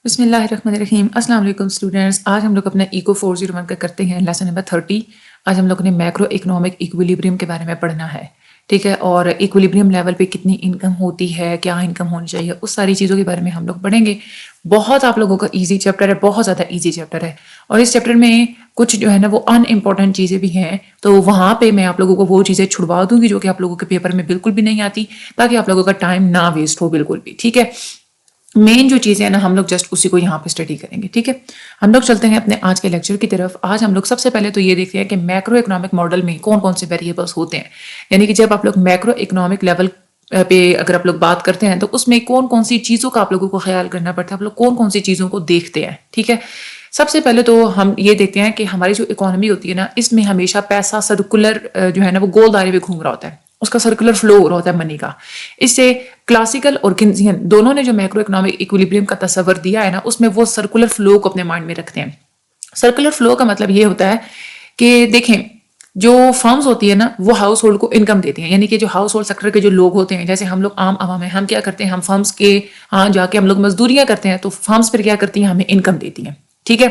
بسم اللہ الرحمن الرحیم. السلام علیکم اسٹوڈینٹس. آج ہم لوگ اپنا ایکو 401 کا کرتے ہیں لیسن نمبر 30. آج ہم لوگوں نے میکرو اکنامک ایکویلیبریم کے بارے میں پڑھنا ہے. ٹھیک ہے, اور ایکویلیبریم لیول پہ کتنی انکم ہوتی ہے, کیا انکم ہونی چاہیے, اس ساری چیزوں کے بارے میں ہم لوگ پڑھیں گے. بہت آپ لوگوں کا ایزی چیپٹر ہے, بہت زیادہ ایزی چیپٹر ہے. اور اس چیپٹر میں کچھ جو ہے نا وہ ان امپورٹنٹ چیزیں بھی ہیں, تو وہاں پہ میں آپ لوگوں کو وہ چیزیں چھڑوا دوں گی جو کہ آپ لوگوں کے پیپر میں بالکل بھی نہیں آتی, تاکہ آپ لوگوں کا ٹائم نہ ویسٹ ہو بالکل بھی. ٹھیک ہے, مین جو چیزیں ہیں نا ہم لوگ جسٹ اسی کو یہاں پہ اسٹڈی کریں گے. ٹھیک ہے, ہم لوگ چلتے ہیں اپنے آج کے لیکچر کی طرف. آج ہم لوگ سب سے پہلے تو یہ دیکھتے ہیں کہ میکرو اکنامک ماڈل میں کون کون سے ویریبلس ہوتے ہیں. یعنی کہ جب آپ لوگ میکرو اکنامک لیول پہ اگر آپ لوگ بات کرتے ہیں تو اس میں کون کون سی چیزوں کا آپ لوگوں کو خیال کرنا پڑتا ہے, آپ لوگ کون کون سی چیزوں کو دیکھتے ہیں. ٹھیک ہے, سب سے پہلے تو ہم یہ دیکھتے ہیں کہ ہماری جو اکانومی ہوتی ہے نا, اس میں ہمیشہ پیسہ سرکولر جو ہے نا وہ گول دائرے میں گھوم رہا ہوتا ہے, اس کا سرکولر فلو ہو رہا ہوتا ہے منی کا. اس سے کلاسیکل اور کینزین دونوں نے جو میکرو اکنامک ایکویلیبریم کا تصور دیا ہے نا, اس میں وہ سرکولر فلو کو اپنے مائنڈ میں رکھتے ہیں. سرکولر فلو کا مطلب یہ ہوتا ہے کہ دیکھیں جو فرمز ہوتی ہے نا وہ ہاؤس ہولڈ کو انکم دیتی ہیں. یعنی کہ جو ہاؤس ہولڈ سیکٹر کے جو لوگ ہوتے ہیں, جیسے ہم لوگ عام عوام ہیں, ہم کیا کرتے ہیں, ہم فرمز کے ہاں جا کے ہم لوگ مزدوریاں کرتے ہیں, تو فرمز پھر کیا کرتی ہیں, ہمیں انکم دیتی ہیں. ٹھیک ہے,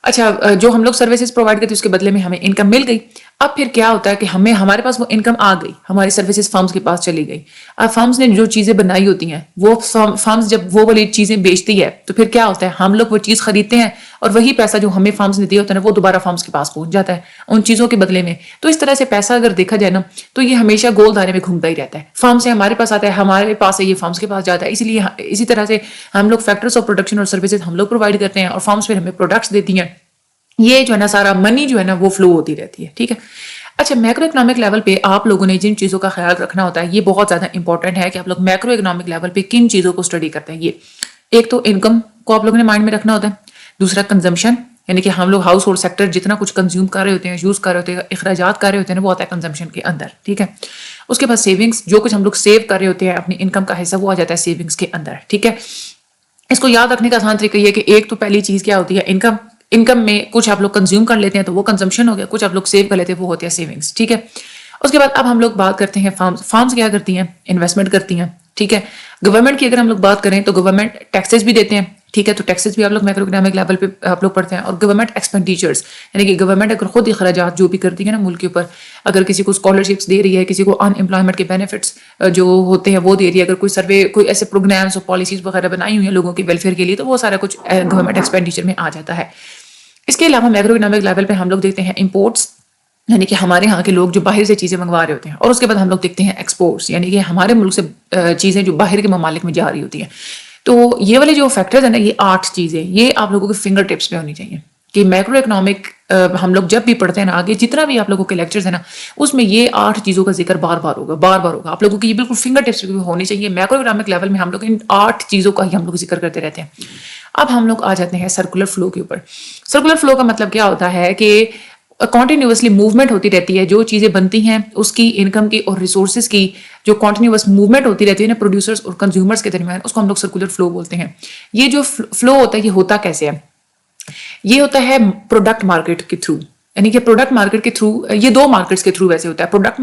اچھا جو ہم لوگ سروسز پرووائڈ کرتے ہیں اس کے بدلے میں ہمیں انکم مل گئی. اب پھر کیا ہوتا ہے کہ ہمارے پاس وہ انکم آ گئی, ہماری سروسز فرمز کے پاس چلی گئی. اب فرمز نے جو چیزیں بنائی ہوتی ہیں وہ فرمز جب وہ والی چیزیں بیچتی ہے تو پھر کیا ہوتا ہے, ہم لوگ وہ چیز خریدتے ہیں اور وہی پیسہ جو ہمیں فرمز نے دیا ہوتا ہے نا وہ دوبارہ فرمز کے پاس پہنچ جاتا ہے ان چیزوں کے بدلے میں. تو اس طرح سے پیسہ اگر دیکھا جائے نا تو یہ ہمیشہ گول دائرے میں گھومتا ہی رہتا ہے. فرم سے ہمارے پاس آتا ہے, ہمارے پاس سے یہ فرمز کے پاس جاتا ہے. اس لیے اسی طرح سے ہم لوگ فیکٹرز آف پروڈکشن اور سروسز ہم لوگ پرووائڈ کرتے ہیں اور فرمز پھر ہمیں پروڈکٹس دیتی ہیں. یہ جو ہے نا سارا منی جو ہے نا وہ فلو ہوتی رہتی ہے. ٹھیک ہے, اچھا میکرو اکنامک لیول پہ آپ لوگوں نے جن چیزوں کا خیال رکھنا ہوتا ہے یہ بہت زیادہ امپورٹنٹ ہے کہ آپ لوگ میکرو اکنامک لیول پہ کن چیزوں کو اسٹڈی کرتے ہیں. یہ ایک تو انکم کو آپ لوگوں نے مائنڈ میں رکھنا ہوتا ہے, دوسرا کنزمپشن یعنی کہ ہم لوگ ہاؤس ہولڈ سیکٹر جتنا کچھ کنزیوم کر رہے ہوتے ہیں, یوز کر رہے ہوتے ہیں, اخراجات کر رہے ہوتے ہیں, وہ آتا ہے کنزمپشن کے اندر. ٹھیک ہے, اس کے بعد سیونگس, جو کچھ ہم لوگ سیو کر رہے ہوتے ہیں اپنی انکم کا حصہ وہ آ جاتا ہے سیونگس کے اندر. ٹھیک ہے, اس کو یاد رکھنے کا آسان طریقہ یہ کہ ایک تو پہلی چیز کیا ہوتی ہے انکم. انکم میں کچھ آپ لوگ کنزیوم کر لیتے ہیں تو وہ کنزمپشن ہو گیا, کچھ آپ لوگ سیو کر لیتے ہیں وہ ہوتی ہے سیونگس. ٹھیک ہے, اس کے بعد اب ہم لوگ بات کرتے ہیں فارمز. فارمز کیا کرتی ہیں, انویسٹمنٹ کرتی ہیں. ٹھیک ہے, گورنمنٹ کی اگر ہم لوگ بات کریں تو گورنمنٹ ٹیکسز بھی دیتے ہیں. ٹھیک ہے, تو ٹیکسز بھی آپ لوگ میکرو اکنامک لیول پہ آپ لوگ پڑھتے ہیں. اور گورنمنٹ ایکسپینڈیچرز یعنی کہ گورنمنٹ اگر خود اخراجات جو بھی کرتی ہے نا ملک کے اوپر, اگر کسی کو اسکالرشپس دے رہی ہے, کسی کو ان امپلائمنٹ کے بینیفٹس جو ہوتے ہیں وہ دے رہی ہے, اگر کوئی سروے کوئی ایسے پروگرامس اور پالیسیز وغیرہ بنائی ہوئی ہیں لوگوں کے ویلفیئر کے لیے, تو وہ سارا کچھ گورنمنٹ ایکسپینڈیچر میں آ جاتا ہے. اس کے علاوہ میکرو اکنامک لیول پہ ہم لوگ دیکھتے ہیں امپورٹس, یعنی کہ ہمارے ہاں کے لوگ جو باہر سے چیزیں منگوا رہے ہوتے ہیں. اور اس کے بعد ہم لوگ دیکھتے ہیں ایکسپورٹس, یعنی کہ ہمارے ملک سے چیزیں جو باہر کے ممالک میں جا رہی ہوتی ہیں. تو یہ والے جو فیکٹرز ہیں نا, یہ 8 چیزیں یہ آپ لوگوں کے فنگر ٹپس پہ ہونی چاہیے کہ میکرو اکنامک ہم لوگ جب بھی پڑھتے ہیں نا آگے جتنا بھی آپ لوگوں کے لیکچرز ہیں نا اس میں یہ 8 چیزوں کا ذکر بار بار ہوگا. آپ لوگوں کی یہ بالکل فنگر ٹپس پہ ہونی چاہیے. میکرو اکنامک لیول میں ہم لوگ ان 8 چیزوں کا ہی ہم لوگ ذکر کرتے رہتے ہیں. اب ہم لوگ آ جاتے ہیں سرکولر فلو کے اوپر. سرکولر فلو کا مطلب کیا ہوتا ہے کہ کنٹینیوسلی موومنٹ ہوتی رہتی ہے, جو چیزیں بنتی ہیں اس کی انکم کی اور ریسورسز کی جو کنٹینیوس موومنٹ ہوتی رہتی ہے نا پروڈیوسرز اور کنزیومرز کے درمیان, اس کو ہم لوگ سرکولر فلو بولتے ہیں. یہ جو فلو ہوتا ہے یہ ہوتا کیسے ہے, یہ ہوتا ہے پروڈکٹ مارکیٹ کے تھرو. یعنی کہ پروڈکٹ مارکیٹ کے تھرو, یہ 2 مارکیٹس کے تھرو ویسے ہوتا ہے, پروڈکٹ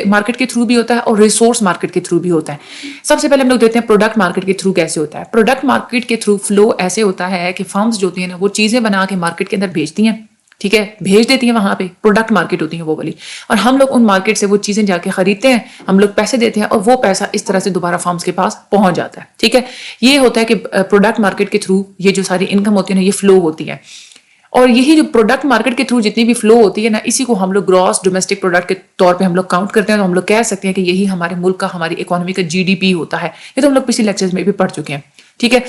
مارکیٹ کے تھرو بھی ہوتا ہے اور ریسورس مارکیٹ کے تھرو بھی ہوتا ہے. سب سے پہلے ہم لوگ دیکھتے ہیں پروڈکٹ مارکیٹ کے تھرو کیسے ہوتا ہے. پروڈکٹ مارکیٹ کے تھرو فلو ایسے ہوتا ہے کہ فرمز جو ہوتی ہیں نا وہ چیزیں بنا کے مارکیٹ کے اندر بھیجتی ہیں. ٹھیک ہے, بھیج دیتی ہیں وہاں پہ, پروڈکٹ مارکیٹ ہوتی ہیں وہ والی, اور ہم لوگ ان مارکیٹ سے وہ چیزیں جا کے خریدتے ہیں, ہم لوگ پیسے دیتے ہیں اور وہ پیسہ اس طرح سے دوبارہ فرمز کے پاس پہنچ جاتا ہے. ٹھیک ہے, یہ ہوتا ہے کہ پروڈکٹ مارکیٹ کے تھرو یہ جو ساری انکم ہوتی ہے نا یہ فلو ہوتی ہے. اور یہی جو پروڈکٹ مارکیٹ کے تھرو جتنی بھی فلو ہوتی ہے نا, اسی کو ہم لوگ گراس ڈومیسٹک پروڈکٹ کے طور پہ ہم لوگ کاؤنٹ کرتے ہیں. تو ہم لوگ کہہ سکتے ہیں کہ یہی ہمارے ملک کا, ہماری اکانومی کا GDP ہوتا ہے. یہ تو ہم لوگ پچھلے لیکچرز میں بھی پڑھ چکے ہیں. ٹھیک ہے,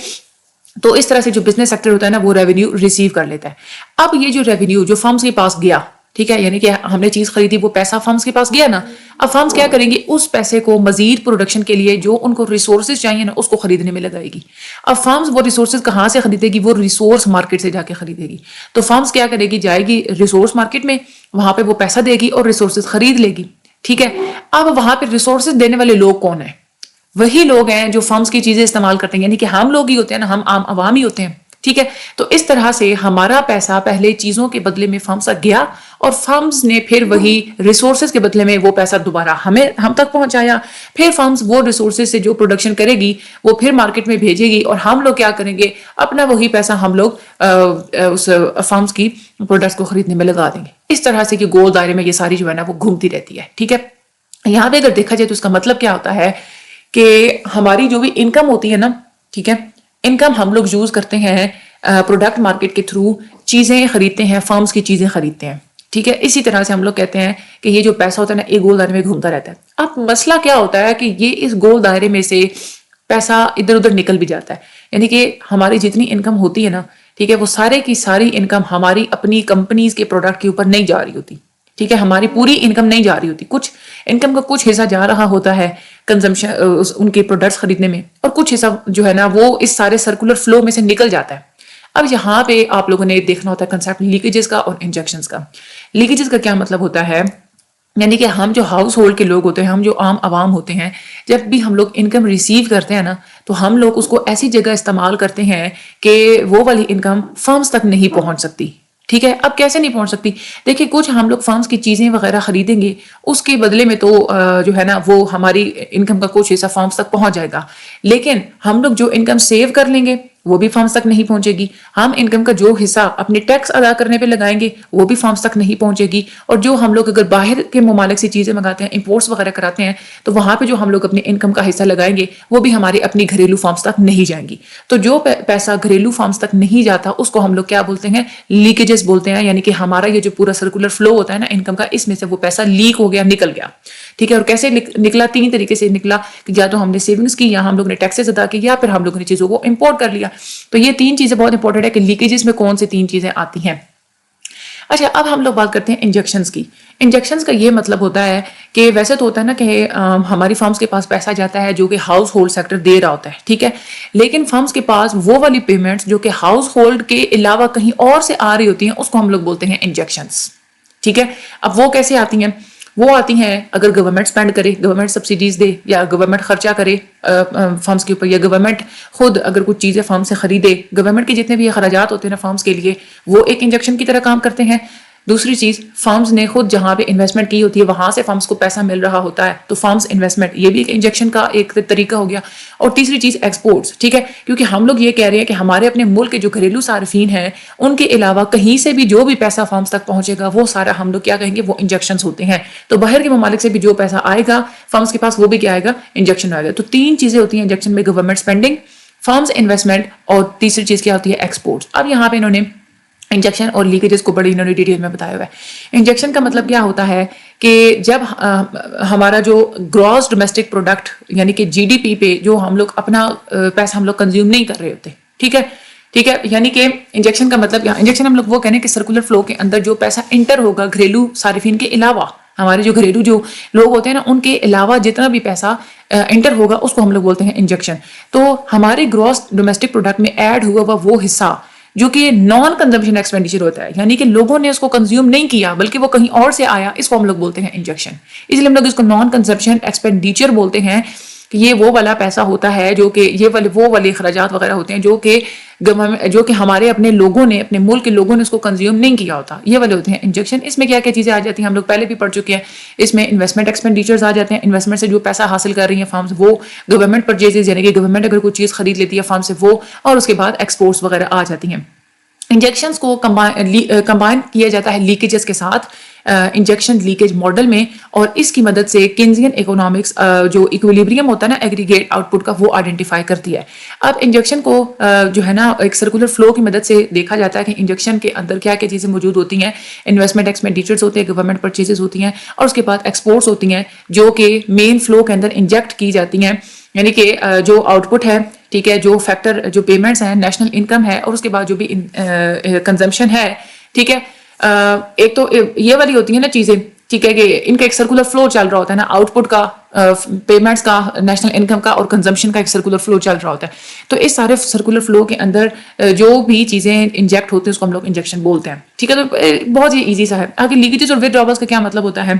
تو اس طرح سے جو بزنس سیکٹر ہوتا ہے نا وہ ریونیو ریسیو کر لیتا ہے. اب یہ جو ریونیو جو فرمز کے پاس گیا, ٹھیک ہے, یعنی کہ ہم نے چیز خریدی وہ پیسہ فرمز کے پاس گیا نا, اب فرمز کیا کریں گی, اس پیسے کو مزید پروڈکشن کے لیے جو ان کو ریسورسز چاہیے نا اس کو خریدنے میں لگائے گی. اب فرمز وہ ریسورسز کہاں سے خریدے گی, وہ ریسورس مارکیٹ سے جا کے خریدے گی. تو فرمز کیا کرے گی, جائے گی ریسورس مارکیٹ میں, وہاں پہ وہ پیسہ دے گی اور ریسورسز خرید لے گی. ٹھیک ہے, اب وہاں پہ ریسورسز دینے والے لوگ کون ہیں, وہی لوگ ہیں جو فرمز کی چیزیں استعمال کرتے ہیں. یعنی کہ ہم لوگ ہی ہوتے ہیں نا, ہم عام عوام ہی ہوتے ہیں. ٹھیک ہے. تو اس طرح سے ہمارا پیسہ پہلے چیزوں کے بدلے میں فرمز تک گیا اور فرمز نے پھر وہی ریسورسز کے بدلے میں وہ پیسہ دوبارہ ہم تک پہنچایا. پھر فرمز وہ ریسورسز سے جو پروڈکشن کرے گی وہ پھر مارکیٹ میں بھیجے گی اور ہم لوگ کیا کریں گے, اپنا وہی پیسہ ہم لوگ اس فرمز کی پروڈکٹس کو خریدنے میں لگا دیں گے. اس طرح سے کہ گول دائرے میں یہ ساری جو ہے نا وہ گھومتی رہتی ہے. ٹھیک ہے. یہاں پہ اگر دیکھا جائے تو اس کا مطلب کیا ہوتا ہے کہ ہماری جو بھی انکم ہوتی ہے نا, ٹھیک ہے, انکم ہم لوگ یوز کرتے ہیں پروڈکٹ مارکیٹ کے تھرو, چیزیں خریدتے ہیں, فرمز کی چیزیں خریدتے ہیں. ٹھیک ہے. اسی طرح سے ہم لوگ کہتے ہیں کہ یہ جو پیسہ ہوتا ہے نا ایک گول دائرے میں گھومتا رہتا ہے. اب مسئلہ کیا ہوتا ہے کہ یہ اس گول دائرے میں سے پیسہ ادھر ادھر نکل بھی جاتا ہے. یعنی کہ ہماری جتنی انکم ہوتی ہے نا, ٹھیک ہے, وہ سارے کی ساری انکم ہماری اپنی کمپنیز کے پروڈکٹ کے اوپر نہیں جا رہی ہوتی. ٹھیک ہے. ہماری پوری انکم نہیں جا رہی ہوتی, کچھ انکم کا کچھ حصہ جا رہا ہوتا ہے کنزمپشن ان کے پروڈکٹس خریدنے میں, اور کچھ حصہ جو ہے نا وہ اس سارے سرکولر فلو میں سے نکل جاتا ہے. اب یہاں پہ آپ لوگوں نے دیکھنا ہوتا ہے کنسیپٹ لیکیجز کا اور انجیکشنز کا. لیکیجز کا کیا مطلب ہوتا ہے, یعنی کہ ہم جو ہاؤس ہولڈ کے لوگ ہوتے ہیں, ہم جو عام عوام ہوتے ہیں, جب بھی ہم لوگ انکم ریسیو کرتے ہیں نا تو ہم لوگ اس کو ایسی جگہ استعمال کرتے ہیں کہ وہ والی انکم فرمز تک نہیں پہنچ سکتی. ٹھیک ہے. اب کیسے نہیں پہنچ سکتی, دیکھیں کچھ ہم لوگ فرمز کی چیزیں وغیرہ خریدیں گے, اس کے بدلے میں تو جو ہے نا وہ ہماری انکم کا کچھ حصہ فرمز تک پہنچ جائے گا. لیکن ہم لوگ جو انکم سیو کر لیں گے وہ بھی فرمز تک نہیں پہنچے گی. ہم انکم کا جو حصہ اپنے ٹیکس ادا کرنے پہ لگائیں گے وہ بھی فرمز تک نہیں پہنچے گی. اور جو ہم لوگ اگر باہر کے ممالک سے چیزیں منگاتے ہیں, امپورٹس وغیرہ کراتے ہیں, تو وہاں پہ جو ہم لوگ اپنے انکم کا حصہ لگائیں گے وہ بھی ہماری اپنی گھریلو فرمز تک نہیں جائیں گی. تو جو پیسہ گھریلو فرمز تک نہیں جاتا اس کو ہم لوگ کیا بولتے ہیں, لیکیجز بولتے ہیں. یعنی کہ ہمارا یہ جو پورا سرکولر فلو ہوتا ہے نا انکم کا, اس میں سے وہ پیسہ لیک ہو گیا, نکل گیا. ٹھیک ہے. اور کیسے نکلا, 3 طریقے سے نکلا, کہ یا تو ہم نے سیونگز کی, یا ہم لوگ نے ٹیکسز ادا کی, یا پھر ہم لوگوں نے چیزوں کو امپورٹ کر لیا. تو یہ 3 چیزیں بہت امپورٹنٹ ہے کہ لیکیجز میں کون سی 3 چیزیں آتی ہیں. اچھا, اب ہم لوگ بات کرتے ہیں انجیکشنز کی. انجیکشنز کا یہ مطلب ہوتا ہے کہ ویسے تو ہوتا ہے نا کہ ہماری فرمز کے پاس پیسہ جاتا ہے جو کہ ہاؤس ہولڈ سیکٹر دے رہا ہوتا ہے. ٹھیک ہے. لیکن فرمز کے پاس وہ والی پیمنٹس جو کہ ہاؤس ہولڈ کے علاوہ کہیں اور سے آ رہی ہوتی ہیں اس کو ہم لوگ بولتے ہیں انجیکشنز. ٹھیک ہے. اب وہ کیسے آتی ہیں, وہ آتی ہیں اگر گورنمنٹ سپینڈ کرے, گورنمنٹ سبسڈیز دے, یا گورنمنٹ خرچہ کرے فرمز کے اوپر, یا گورنمنٹ خود اگر کچھ چیزیں فرم سے خریدے. گورنمنٹ کے جتنے بھی اخراجات ہوتے ہیں نا فرمز کے لیے, وہ ایک انجیکشن کی طرح کام کرتے ہیں. دوسری چیز, فرمز نے خود جہاں پہ انویسٹمنٹ کی ہوتی ہے وہاں سے فرمز کو پیسہ مل رہا ہوتا ہے, تو فرمز انویسٹمنٹ, یہ بھی ایک انجیکشن کا ایک طریقہ ہو گیا. اور تیسری چیز ایکسپورٹس. ٹھیک ہے. کیونکہ ہم لوگ یہ کہہ رہے ہیں کہ ہمارے اپنے ملک کے جو گھریلو صارفین ہیں ان کے علاوہ کہیں سے بھی جو بھی پیسہ فرمز تک پہنچے گا وہ سارا ہم لوگ کیا کہیں گے, وہ انجیکشنز ہوتے ہیں. تو باہر کے ممالک سے بھی جو پیسہ آئے گا فرمز کے پاس وہ بھی کیا آئے گا, انجیکشن آئے گا. تو 3 چیزیں ہوتی ہیں انجیکشن میں, گورنمنٹ اسپینڈنگ, فرمز انویسٹمنٹ, اور تیسری چیز کیا ہوتی ہے, ایکسپورٹس. اب یہاں پہ انہوں نے انجیکشن اور لیکیجز کو بڑی انہوں نے ڈیٹیل میں بتایا ہوا ہے. انجیکشن کا مطلب کیا ہوتا ہے کہ جب ہمارا جو گراس ڈومیسٹک پروڈکٹ یعنی کہ جی ڈی پی پہ جو ہم لوگ اپنا پیسہ ہم لوگ کنزیوم نہیں کر رہے ہوتے. ٹھیک ہے. ٹھیک ہے. یعنی کہ انجیکشن کا مطلب کیا, انجیکشن ہم لوگ وہ کہنے کہ سرکولر فلو کے اندر جو پیسہ انٹر ہوگا گھریلو صارفین کے علاوہ, ہمارے جو گھریلو جو لوگ ہوتے ہیں نا ان کے علاوہ جتنا بھی پیسہ انٹر ہوگا اس کو ہم لوگ بولتے ہیں انجیکشن. تو ہمارے گراس ڈومیسٹک پروڈکٹ میں ایڈ ہوا ہوا وہ حصہ جو کہ نان کنزمپشن ایکسپینڈیچر ہوتا ہے, یعنی کہ لوگوں نے اس کو کنزیوم نہیں کیا بلکہ وہ کہیں اور سے آیا, اس کو ہم لوگ بولتے ہیں انجیکشن. اس لیے ہم لوگ اس کو نان کنزمپشن ایکسپینڈیچر بولتے ہیں کہ یہ وہ والا پیسہ ہوتا ہے جو کہ یہ وہ والے اخراجات وغیرہ ہوتے ہیں جو کہ ہمارے اپنے لوگوں نے, اپنے ملک کے لوگوں نے اس کو کنزیوم نہیں کیا ہوتا, یہ والے ہوتے ہیں انجیکشن. اس میں کیا کیا چیزیں آ جاتی ہیں ہم لوگ پہلے بھی پڑھ چکے ہیں. اس میں انویسٹمنٹ ایکسپینڈیچرز آ جاتے ہیں, انویسٹمنٹ سے جو پیسہ حاصل کر رہی ہیں فرمز وہ, گورنمنٹ پرچیزز یعنی کہ گورنمنٹ اگر کوئی چیز خرید لیتی ہے فرم سے وہ, اور اس کے بعد ایکسپورٹس وغیرہ آ جاتی ہیں. انجیکشنز کو کمبائن کیا جاتا ہے لیکیجز کے ساتھ انجیکشن لیکیج ماڈل میں, اور اس کی مدد سے کینزین اکنامکس جو ایکویلیبریم ہوتا ہے نا ایگریگیٹ آؤٹ پٹ کا, وہ آئیڈینٹیفائی کرتی ہے. اب انجیکشن کو جو ہے نا ایک سرکولر فلو کی مدد سے دیکھا جاتا ہے کہ انجیکشن کے اندر کیا کیا چیزیں موجود ہوتی ہیں. انویسٹمنٹ ایکسپینڈیچرز ہوتے ہیں, گورنمنٹ پرچیزز ہوتی ہیں, اور اس کے بعد ایکسپورٹس ہوتی ہیں جو کہ مین فلو کے اندر انجیکٹ کی جاتی ہیں. یعنی کہ جو آؤٹ پٹ ہے, ٹھیک ہے, جو فیکٹر جو پیمنٹس ہیں, نیشنل انکم ہے, اور اس کے بعد جو بھی کنزمپشن ہے. ٹھیک ہے. ایک تو یہ والی ہوتی ہیں نا چیزیں, ٹھیک ہے, کہ ان کا ایک سرکولر فلو چل رہا ہوتا ہے نا, آؤٹ پٹ کا, پیمنٹس کا, نیشنل انکم کا, اور کنزمپشن کا ایک سرکولر فلو چل رہا ہوتا ہے. تو اس سارے سرکولر فلو کے اندر جو بھی چیزیں انجیکٹ ہوتی ہیں اس کو ہم لوگ انجیکشن بولتے ہیں. ٹھیک ہے. تو بہت ہی ایزی سا ہے. آگے لیکیجز اور وتھڈراولز کا کیا مطلب ہوتا ہے.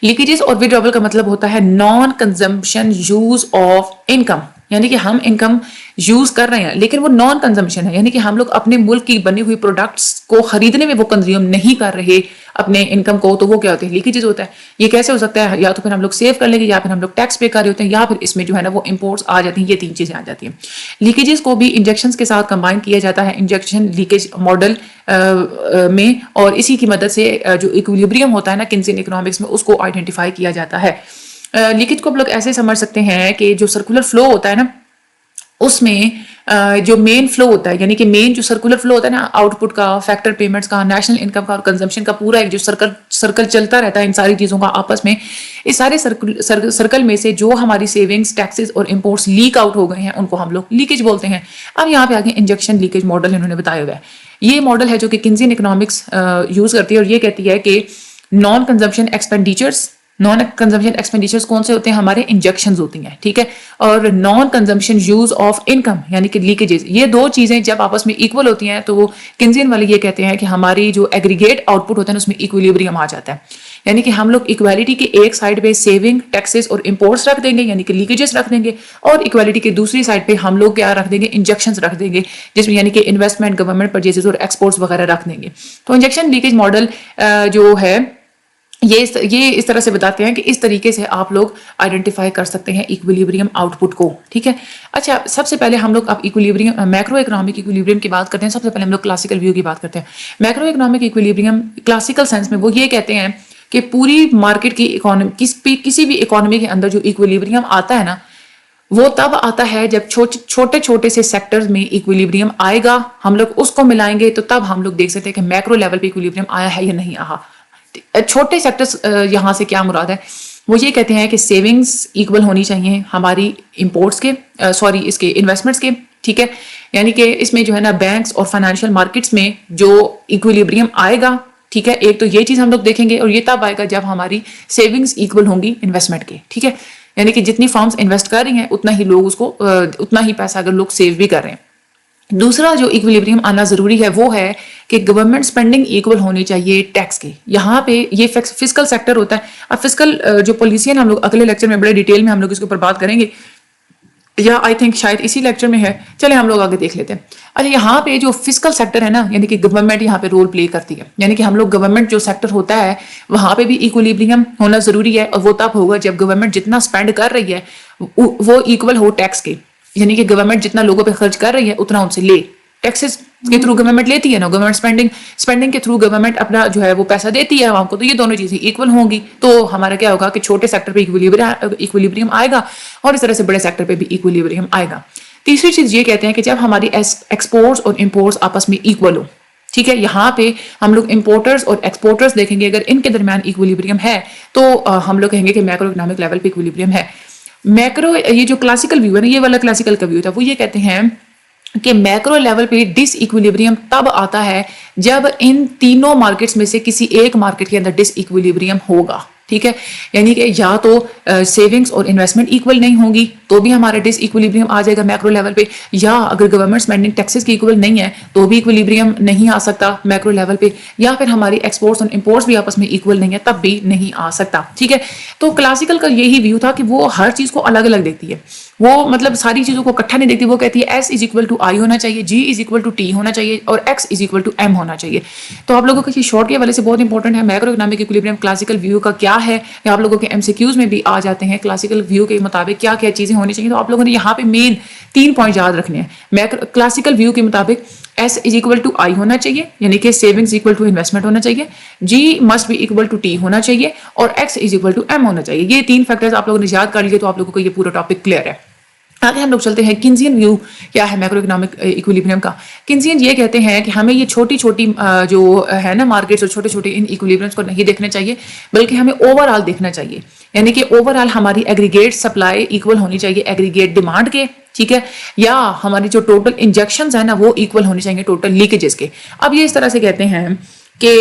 لیکیجز اور وتھڈراول کا مطلب ہوتا ہے naan consumption use of income, یعنی کہ ہم انکم یوز کر رہے ہیں لیکن وہ نان کنزمپشن ہے, یعنی کہ ہم لوگ اپنے ملک کی بنی ہوئی پروڈکٹس کو خریدنے میں وہ کنزیوم نہیں کر رہے اپنے انکم کو, تو وہ کیا ہوتے ہیں, لیکیجز ہوتا ہے. یہ کیسے ہو سکتا ہے, یا تو پھر ہم لوگ سیو کر لیں گے, یا پھر ہم لوگ ٹیکس پے کر رہے ہوتے ہیں, یا پھر اس میں جو ہے نا وہ امپورٹس آ جاتی ہیں. یہ 3 چیزیں آ جاتی ہیں. لیکیجز کو بھی انجیکشنز کے ساتھ کمبائن کیا جاتا ہے انجیکشن لیکیج ماڈل میں, اور اسی کی مدد سے جو ایکویلیبریم ہوتا ہے نا کینزین اکنامکس میں, اس کو آئیڈینٹیفائی کیا جاتا ہے. لیکیج کو ہم لوگ ایسے سمجھ سکتے ہیں کہ جو سرکولر فلو ہوتا ہے نا, اس میں جو مین فلو ہوتا ہے, یعنی کہ مین جو سرکولر فلو ہوتا ہے نا آؤٹ پٹ کا, فیکٹر پیمنٹس کا, نیشنل انکم کا اور کنزمپشن کا, پورا ایک جو سرکل چلتا رہتا ہے ان ساری چیزوں کا آپس میں, اس سارے سرکل میں سے جو ہماری سیونگز, ٹیکسز اور امپورٹس لیک آؤٹ ہو گئے ہیں ان کو ہم لوگ لیکیج بولتے ہیں. اب یہاں پہ آگے انجیکشن لیکیج ماڈل انہوں نے بتایا ہوا ہے. یہ ماڈل ہے جو کہ کینزین اکنامکس یوز کرتی ہے, اور یہ کہتی ہے کہ نان کنزمپشن ایکسپینڈیچرز کون سے ہوتے ہیں, ہمارے انجیکشنز ہوتی ہیں, ٹھیک ہے, اور naan consumption use of income یعنی کہ لیکیجز, یہ 2 چیزیں جب آپس میں ایکول ہوتی ہیں تو وہ کینزین والے یہ کہتے ہیں کہ ہماری جو ایگریگیٹ آؤٹ پٹ ہوتا ہے نا اس میں ایکویلیبریم آ جاتا ہے. یعنی کہ ہم لوگ ایکویلٹی کے ایک سائڈ پہ سیونگ, ٹیکسز اور امپورٹس رکھ دیں گے یعنی کہ لیکیجز رکھ دیں گے, اور ایکویلٹی کے دوسری سائڈ پہ ہم لوگ کیا رکھ دیں گے, انجیکشنز رکھ دیں گے, جس میں یعنی کہ انویسٹمنٹ, گورنمنٹ پرچیزز اور ایکسپورٹس وغیرہ رکھ دیں گے. تو انجیکشن لیکیج ماڈل جو ہے یہ اس طرح سے بتاتے ہیں کہ اس طریقے سے آپ لوگ آئیڈینٹیفائی کر سکتے ہیں ایکویلیبریم آؤٹ پٹ کو, ٹھیک ہے. اچھا, سب سے پہلے ہم لوگ اب ایکویلیبریم, میکرو اکنامک ایکویلیبریم کی بات کرتے ہیں. سب سے پہلے ہم لوگ کلاسیکل ویو کی بات کرتے ہیں. Macro economic equilibrium classical sense میں وہ یہ کہتے ہیں کہ پوری مارکیٹ کی اکانومی, کسی بھی اکانومی کے اندر جو ایکویلیبریم آتا ہے نا, وہ تب آتا ہے جب چھوٹے چھوٹے سے سیکٹرز میں ایکویلیبریم آئے گا, ہم لوگ اس کو ملائیں گے تو تب ہم لوگ دیکھ سکتے ہیں کہ میکرو لیول پہ ایکویلیبریم آیا ہے یا نہیں آیا. چھوٹے سیکٹرز یہاں سے کیا مراد ہے, وہ یہ کہتے ہیں کہ سیونگز ایکول ہونی چاہیے ہماری امپورٹس کے, اس کے انویسٹمنٹس کے, ٹھیک ہے. یعنی کہ اس میں جو ہے نا بینکس اور فائنینشیل مارکیٹس میں جو ایکویلیبریم آئے گا, ٹھیک ہے, ایک تو یہ چیز ہم لوگ دیکھیں گے, اور یہ تب آئے گا جب ہماری سیونگز ایکول ہوں گی انویسٹمنٹ کے, ٹھیک ہے. یعنی کہ جتنی فارمز انویسٹ کر رہی ہیں اتنا ہی لوگ اس کو اتنا ہی پیسہ اگر لوگ سیو بھی کر رہے ہیں. دوسرا جو ایکویلیبریم آنا ضروری ہے وہ ہے کہ گورنمنٹ سپینڈنگ ایکول ہونی چاہیے ٹیکس کے. یہاں پہ یہ فسکل سیکٹر ہوتا ہے. اب فسکل جو پالیسی ہے نا, ہم لوگ اگلے لیکچر میں بڑے ڈیٹیل میں ہم لوگ اس کے اوپر بات کریں گے, یا آئی تھنک شاید اسی لیکچر میں ہے, چلیں ہم لوگ آگے دیکھ لیتے ہیں. اچھا, یہاں پہ جو فسکل سیکٹر ہے نا, یعنی کہ گورنمنٹ یہاں پہ رول پلے کرتی ہے. یعنی کہ ہم لوگ گورنمنٹ جو سیکٹر ہوتا ہے وہاں پہ بھی ایکویلیبریم ہونا ضروری ہے, اور وہ تب ہوگا جب گورنمنٹ جتنا اسپینڈ کر رہی ہے وہ ایکول ہو ٹیکس کے. یعنی کہ گورنمنٹ جتنا لوگوں پہ خرچ کر رہی ہے اتنا ان سے لے. ٹیکسز کے تھرو گورنمنٹ لیتی ہے نا, گورنمنٹ اسپینڈنگ کے تھرو گورنمنٹ اپنا جو ہے وہ پیسہ دیتی ہے عوام کو, تو یہ دونوں چیزیں ایکول ہوں گی. تو ہمارا کیا ہوگا کہ چھوٹے سیکٹر پہ ایکویلیبریم آئے گا, اور اس طرح سے بڑے سیکٹر پہ بھی ایکویلیبریم آئے گا. تیسری چیز یہ کہتے ہیں کہ جب ہماری ایکسپورٹس اور امپورٹس آپس میں ایکول ہو, ٹھیک ہے. یہاں پہ ہم لوگ امپورٹرز اور ایکسپورٹرز دیکھیں گے, اگر ان کے درمیان ایکویلیبریم ہے تو ہم لوگ کہیں گے کہ میکرو اکنامک لیول پہ ایکویلیبریم ہے. میکرو, یہ جو کلاسیکل ویو ہے نا, یہ والا کلاسیکل کا ویو تھا, وہ یہ کہتے ہیں کہ میکرو لیول پہ ڈس ایکویلیبریم تب آتا ہے جب ان تینوں مارکیٹس میں سے کسی ایک مارکیٹ کے اندر ڈس ایکویلیبریم ہوگا, ٹھیک ہے. یعنی کہ یا تو سیونگز اور انویسٹمنٹ ایکول نہیں ہوں گی تو بھی ہمارا ڈس ایکویلیبریم آ جائے گا میکرو لیول پہ, یا اگر گورنمنٹ اسپینڈنگ ٹیکسز کی ایکول نہیں ہے تو بھی ایکویلیبریم نہیں آ سکتا میکرو لیول پہ, یا پھر ہماری ایکسپورٹس اور امپورٹس بھی آپس میں ایکول نہیں ہے تب بھی نہیں آ سکتا, ٹھیک ہے. تو کلاسیکل کا یہی ویو تھا کہ وہ ہر چیز کو الگ الگ دیکھتی ہے, وہ مطلب ساری چیزوں کو اکٹھا نہیں دیکھتی. وہ کہتی ہے S is equal to I ہونا چاہیے, G is equal to T ہونا چاہیے, اور X is equal to M ہونا چاہیے. تو آپ لوگوں کا یہ شارٹ کے والے سے بہت انپورٹنٹ ہے. Macro economic equilibrium classical view کا کیا ہے, یا آپ لوگوں کے ایم سی کیوز میں بھی آ جاتے ہیں کلاسیکل ویو کے مطابق کیا کیا چیزیں ہونی چاہیے. تو آپ لوگوں نے یہاں پہ مین 3 پوائنٹ یاد رکھنے ہیں. کلاسیکل ویو کے مطابق S is equal to I ہونا چاہیے, یعنی کہ سیونگز اکول ٹو انویسٹمنٹ ہونا چاہیے, G must be equal to T ہونا چاہیے, اور X is equal to M ہونا چاہیے. یہ 3 فیکٹرز آپ لوگوں نے یاد کر لیے تو آپ لوگوں کو یہ پورا ٹاپک کلیئر ہے. آگے ہم لوگ چلتے ہیں کینزین ویو کیا ہے میکرو اکنامک ایکویلیبریم کا. کینزین یہ کہتے ہیں کہ ہمیں یہ چھوٹی چھوٹی جو ہے نا مارکیٹس اور چھوٹے چھوٹے ان ایکویلیبرمس کو نہیں دیکھنا چاہیے, بلکہ ہمیں اوور آل دیکھنا چاہیے. یعنی کہ اوور آل ہماری ایگریگیٹ سپلائی ایکول ہونی چاہیے ایگریگیٹ ڈیمانڈ کے, ٹھیک ہے, یا ہماری جو ٹوٹل انجیکشنز ہیں نا وہ ایکول ہونی چاہیے ٹوٹل لیکیجز کے. اب یہ اس طرح سے کہتے ہیں کہ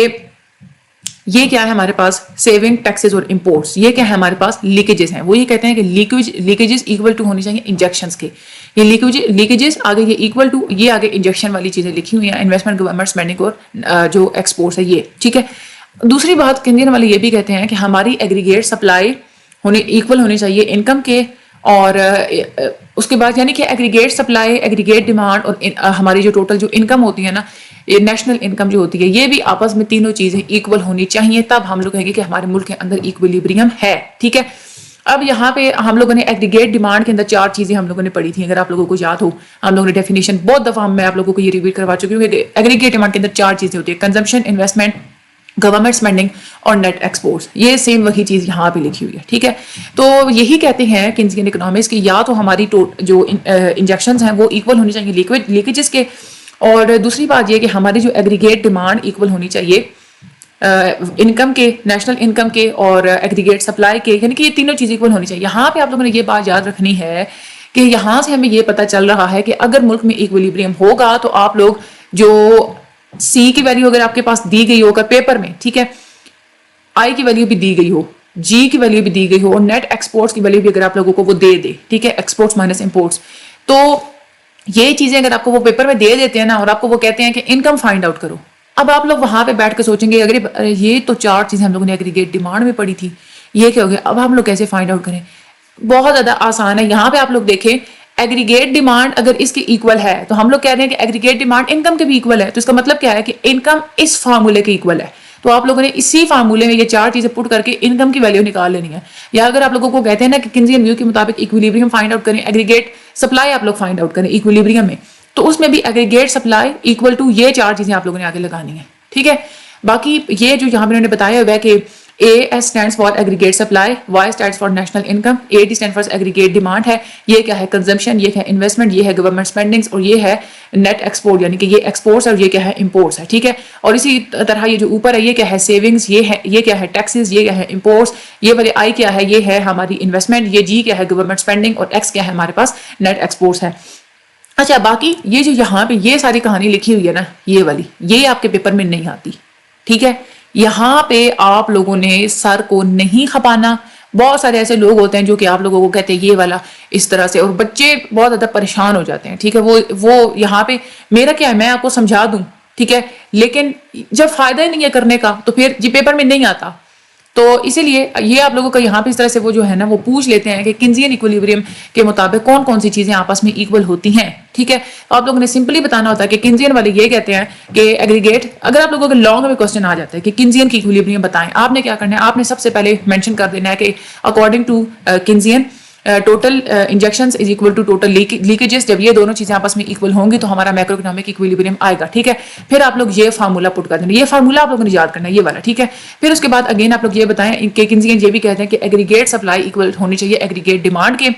یہ کیا ہے ہمارے پاس سیونگ ٹیکسز اور امپورٹس, یہ کیا ہے ہمارے پاس لیکیجز ہیں. وہ یہ کہتے ہیں کہ لیکیجز ایکول ٹو ہونی چاہیے انجیکشنز کے. یہ لیکیجز آگے یہ ایکول ٹو, یہ آگے انجیکشن والی چیزیں لکھی ہوئی ہیں, انویسٹمنٹ گورنمنٹ اسپینڈنگ اور جو ایکسپورٹس ہے یہ, ٹھیک ہے. دوسری بات کینزین والے یہ بھی کہتے ہیں کہ ہماری ایگریگیٹ سپلائی ایکول ہونی چاہیے انکم کے, اور اس کے بعد یعنی کہ ایگریگیٹ سپلائی، ایگریگیٹ ڈیمانڈ اور ہماری جو ٹوٹل جو انکم ہوتی ہے نا، یہ نیشنل انکم جو ہوتی ہے، یہ بھی آپس میں تینوں چیزیں ایکول ہونی چاہیے، تب ہم لوگ کہیں گے کہ ہمارے ملک کے اندر ایکویلیبریم ہے. ٹھیک ہے. اب یہاں پہ ہم لوگوں نے ایگریگیٹ ڈیمانڈ کے اندر 4 چیزیں ہم لوگوں نے پڑھی تھیں، اگر آپ لوگوں کو یاد ہو. ہم لوگوں نے ڈیفینیشن بہت دفعہ میں آپ لوگوں کو یہ ریپیٹ کروا چکی ہوں کہ ایگریگیٹ ڈیمانڈ کے اندر 4 چیزیں ہوتی ہیں: کنزمپشن، انویسٹمنٹ، گورنمنٹ اسپینڈنگ اور نیٹ ایکسپورٹس. یہ سیم وہی چیز یہاں پہ لکھی ہوئی ہے. ٹھیک ہے. تو یہی کہتے ہیں کینزین اکنامکس کی یا تو ہماری جو انجیکشنز ہیں وہ ایکول ہونی چاہیے لیکیجز کے، اور دوسری بات یہ کہ ہماری جو ایگریگیٹ ڈیمانڈ ایکول ہونی چاہیے انکم کے، نیشنل انکم کے اور ایگریگیٹ سپلائی کے، یعنی کہ یہ تینوں چیزیں ایکول ہونی چاہیے. یہاں پہ آپ لوگوں نے یہ بات یاد رکھنی ہے کہ یہاں سے ہمیں یہ پتا چل رہا ہے کہ اگر ملک میں ایکویلیبریم ہوگا تو آپ لوگ جو سی کی ویلیو اگر آپ کے پاس دی گئی ہو اگر پیپر میں، ٹھیک ہے، آئی کی ویلیو بھی دی گئی ہو، جی کی ویلیو بھی دی گئی ہو، اور نیٹ ایکسپورٹس کی ویلیو بھی اگر آپ لوگوں کو وہ دے دے، ٹھیک ہے، ایکسپورٹس مائنس امپورٹس، تو یہ چیزیں اگر آپ کو وہ پیپر میں دے دیتے ہیں نا اور آپ کو وہ کہتے ہیں کہ انکم فائنڈ آؤٹ کرو، اب آپ لوگ وہاں پہ بیٹھ کے سوچیں گے اگر یہ تو 4 چیزیں ہم لوگوں نے ایگریگیٹ ڈیمانڈ میں پڑھی تھی، یہ کیا ہو گیا، اب ہم لوگ کیسے فائنڈ آؤٹ کریں؟ بہت زیادہ آسان ہے. یہاں پہ آپ لوگ دیکھیں ایگریگیٹ ڈیمانڈ اگر اس کی ایکول ہے تو ہم لوگ کہہ رہے ہیں کہ ایگریگیٹ ڈیمانڈ انکم کے بھی ایکول ہے، تو اس کا مطلب کیا ہے کہ انکم اس فارمولے کے ایکول ہے. تو آپ لوگوں نے اسی فارمولے میں یہ 4 چیزیں پٹ کر کے انکم کی ویلیو نکال لینی ہے. یا اگر آپ لوگوں کو کہتے ہیں نا کہ کینزین ویو کے مطابق ایکویلیبریم فائنڈ آؤٹ کریں، ایگریگیٹ سپلائی آپ لوگ فائنڈ آؤٹ کریں ایکویلیبریم میں، تو اس میں بھی ایگریگیٹ سپلائی ایکول ٹو یہ 4 چیزیں آپ لوگوں نے آگے لگانی ہیں. ٹھیک ہے. باقی یہ جو یہاں پہ انہوں نے بتایا ہوا ہے کہ A stands for aggregate supply, Y stands for national income, AD stands for aggregate demand ہے. یہ کیا ہے؟ کنزمپشن، یہ ہے انویسٹمنٹ، یہ ہے گورنمنٹ اسپینڈنگس، اور یہ ہے نیٹ ایکسپورٹ، یعنی کہ یہ ایکسپورٹس ہے اور یہ کیا ہے؟ امپورٹس ہے. ٹھیک ہے. اور اسی طرح یہ جو اوپر ہے یہ کیا ہے؟ سیونگس. یہ کیا ہے؟ ٹیکسز. یہ کیا ہے؟ امپورٹس. یہ والے آئی کیا ہے؟ یہ ہے ہماری انویسٹمنٹ. یہ جی کیا ہے؟ Government spending. اور ایکس کیا ہے ہمارے پاس؟ نیٹ ایکسپورٹس ہے. اچھا، باقی یہ جو یہاں پہ یہ ساری کہانی لکھی ہوئی ہے نا، یہ والی، یہ آپ کے پیپر میں نہیں آتی. ٹھیک ہے. یہاں پہ آپ لوگوں نے سر کو نہیں کھپانا. بہت سارے ایسے لوگ ہوتے ہیں جو کہ آپ لوگوں کو کہتے ہیں یہ والا اس طرح سے، اور بچے بہت زیادہ پریشان ہو جاتے ہیں. ٹھیک ہے. وہ یہاں پہ میرا کیا ہے، میں آپ کو سمجھا دوں، ٹھیک ہے، لیکن جب فائدہ ہی نہیں ہے کرنے کا تو پھر یہ پیپر میں نہیں آتا. تو اسی لیے یہ آپ لوگوں کا یہاں پہ اس طرح سے وہ جو ہے نا وہ پوچھ لیتے ہیں کہ کینزین ایکویلیبریم کے مطابق کون کون سی چیزیں آپس میں ایکول ہوتی ہیں. ٹھیک ہے. آپ لوگوں نے سمپلی بتانا ہوتا ہے کہ کینزین والے یہ کہتے ہیں کہ ایگریگیٹ، اگر آپ لوگوں کے لانگ میں کوسچن آ جاتا ہے کہ کینزین کی ایکویلیبریم بتائیں، آپ نے کیا کرنا ہے، آپ نے سب سے پہلے مینشن کر دینا ہے کہ according to Keynesian total injections is equal to total leakages. جب یہ دونوں چیزیں آپس میں ایکول ہوں گی تو ہمارا میکرو اکنامک ایکویلیبریم آئے گا. ٹھیک ہے. پھر آپ لوگ یہ فارمولا پٹ کر دینا، یہ فارمولا آپ لوگوں نے یاد کرنا ہے، یہ والا. ٹھیک ہے. پھر اس کے بعد اگین آپ لوگ یہ بتائیں کہ کینزین یہ بھی کہتے ہیں کہ ایگریگیٹ سپلائی ایکول ہونی چاہیے ایگریگیٹ ڈیمانڈ کے.